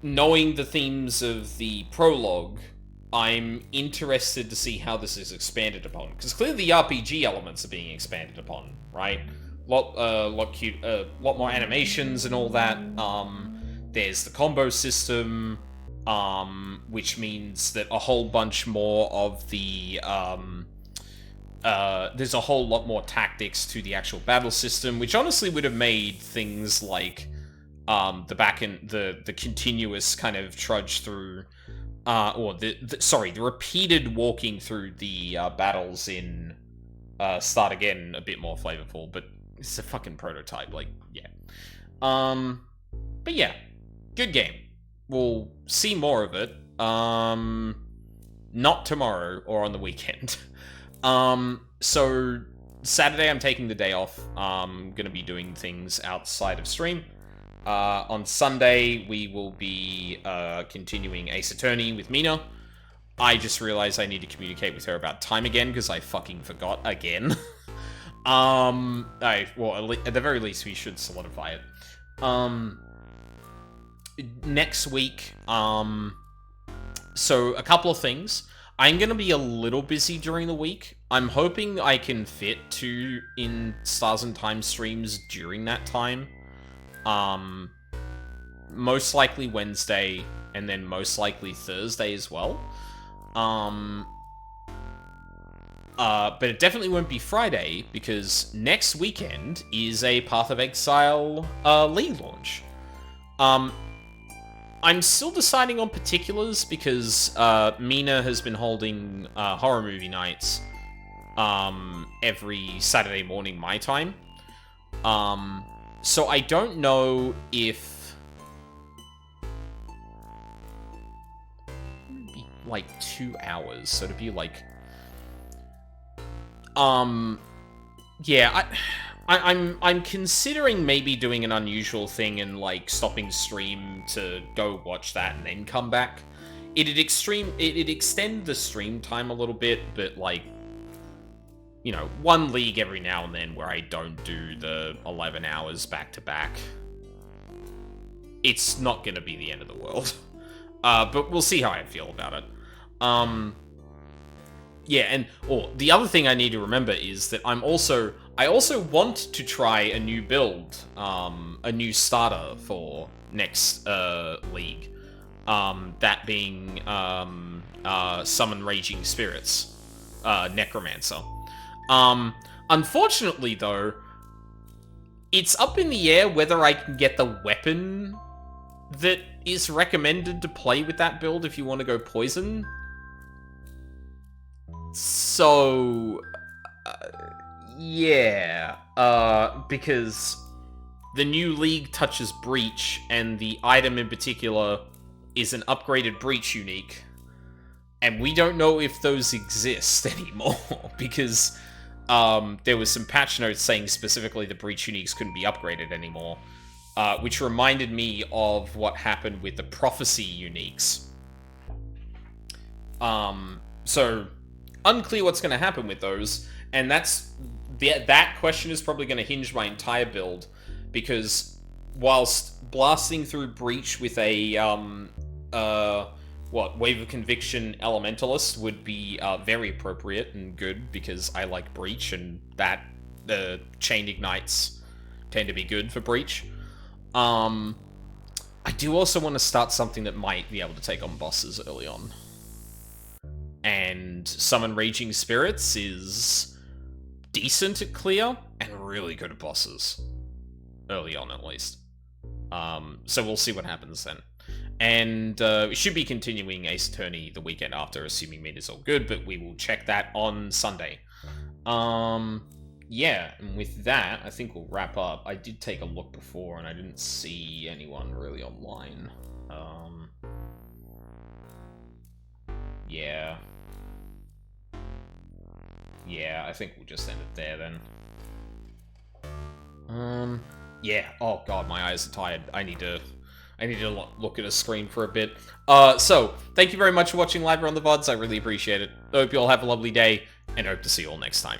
knowing the themes of the prologue, I'm interested to see how this is expanded upon. Because clearly the RPG elements are being expanded upon, right? Lot more animations and all that. There's the combo system, which means that a whole bunch more of the, there's a whole lot more tactics to the actual battle system, which honestly would have made things like, the continuous kind of trudge through, or the repeated walking through the, battles in, Start Again a bit more flavorful, but it's a fucking prototype, like, yeah. But yeah. good game. We'll see more of it. Not tomorrow or on the weekend. So Saturday I'm taking the day off. Gonna be doing things outside of stream. On Sunday we will be continuing Ace Attorney with Mina. I just realized I need to communicate with her about time again because I fucking forgot again. Well, at the very least we should solidify it. Next week, so a couple of things. I'm gonna be a little busy during the week. I'm hoping I can fit 2 in Stars and Time streams during that time. Most likely Wednesday, and then most likely Thursday as well. But it definitely won't be Friday, because next weekend is a Path of Exile League launch. I'm still deciding on particulars, because Mina has been holding horror movie nights every Saturday morning my time. So I don't know if... It'd be like 2 hours, so it'd be like... Yeah, I'm considering maybe doing an unusual thing and, like, stopping stream to go watch that and then come back. It'd extend the stream time a little bit, but, like, you know, 1 league every now and then where I don't do the 11 hours back-to-back. It's not gonna be the end of the world. But we'll see how I feel about it. Yeah, and the other thing I need to remember is that I also want to try a new build, a new starter for next league. That being Summon Raging Spirits, Necromancer. Unfortunately, though, it's up in the air whether I can get the weapon that is recommended to play with that build if you want to go poison. So, yeah, because the new league touches Breach, and the item in particular is an upgraded Breach unique, and we don't know if those exist anymore, because there was some patch notes saying specifically the Breach uniques couldn't be upgraded anymore, which reminded me of what happened with the Prophecy uniques. So... unclear what's going to happen with those, and that question is probably going to hinge my entire build, because whilst blasting through Breach with a Wave of Conviction Elementalist would be very appropriate and good, because I like Breach, and that the Chain Ignites tend to be good for Breach. I do also want to start something that might be able to take on bosses early on. And Summon Raging Spirits is decent at clear, and really good at bosses. Early on, at least. So we'll see what happens then. And we should be continuing Ace Attorney the weekend after, assuming Mina's all good, but we will check that on Sunday. Yeah, and with that, I think we'll wrap up. I did take a look before, and I didn't see anyone really online. Yeah. Yeah, I think we'll just end it there then. Yeah. Oh god, my eyes are tired. I need to look at a screen for a bit. So, thank you very much for watching live or on the VODs. I really appreciate it. I hope you all have a lovely day, and hope to see you all next time.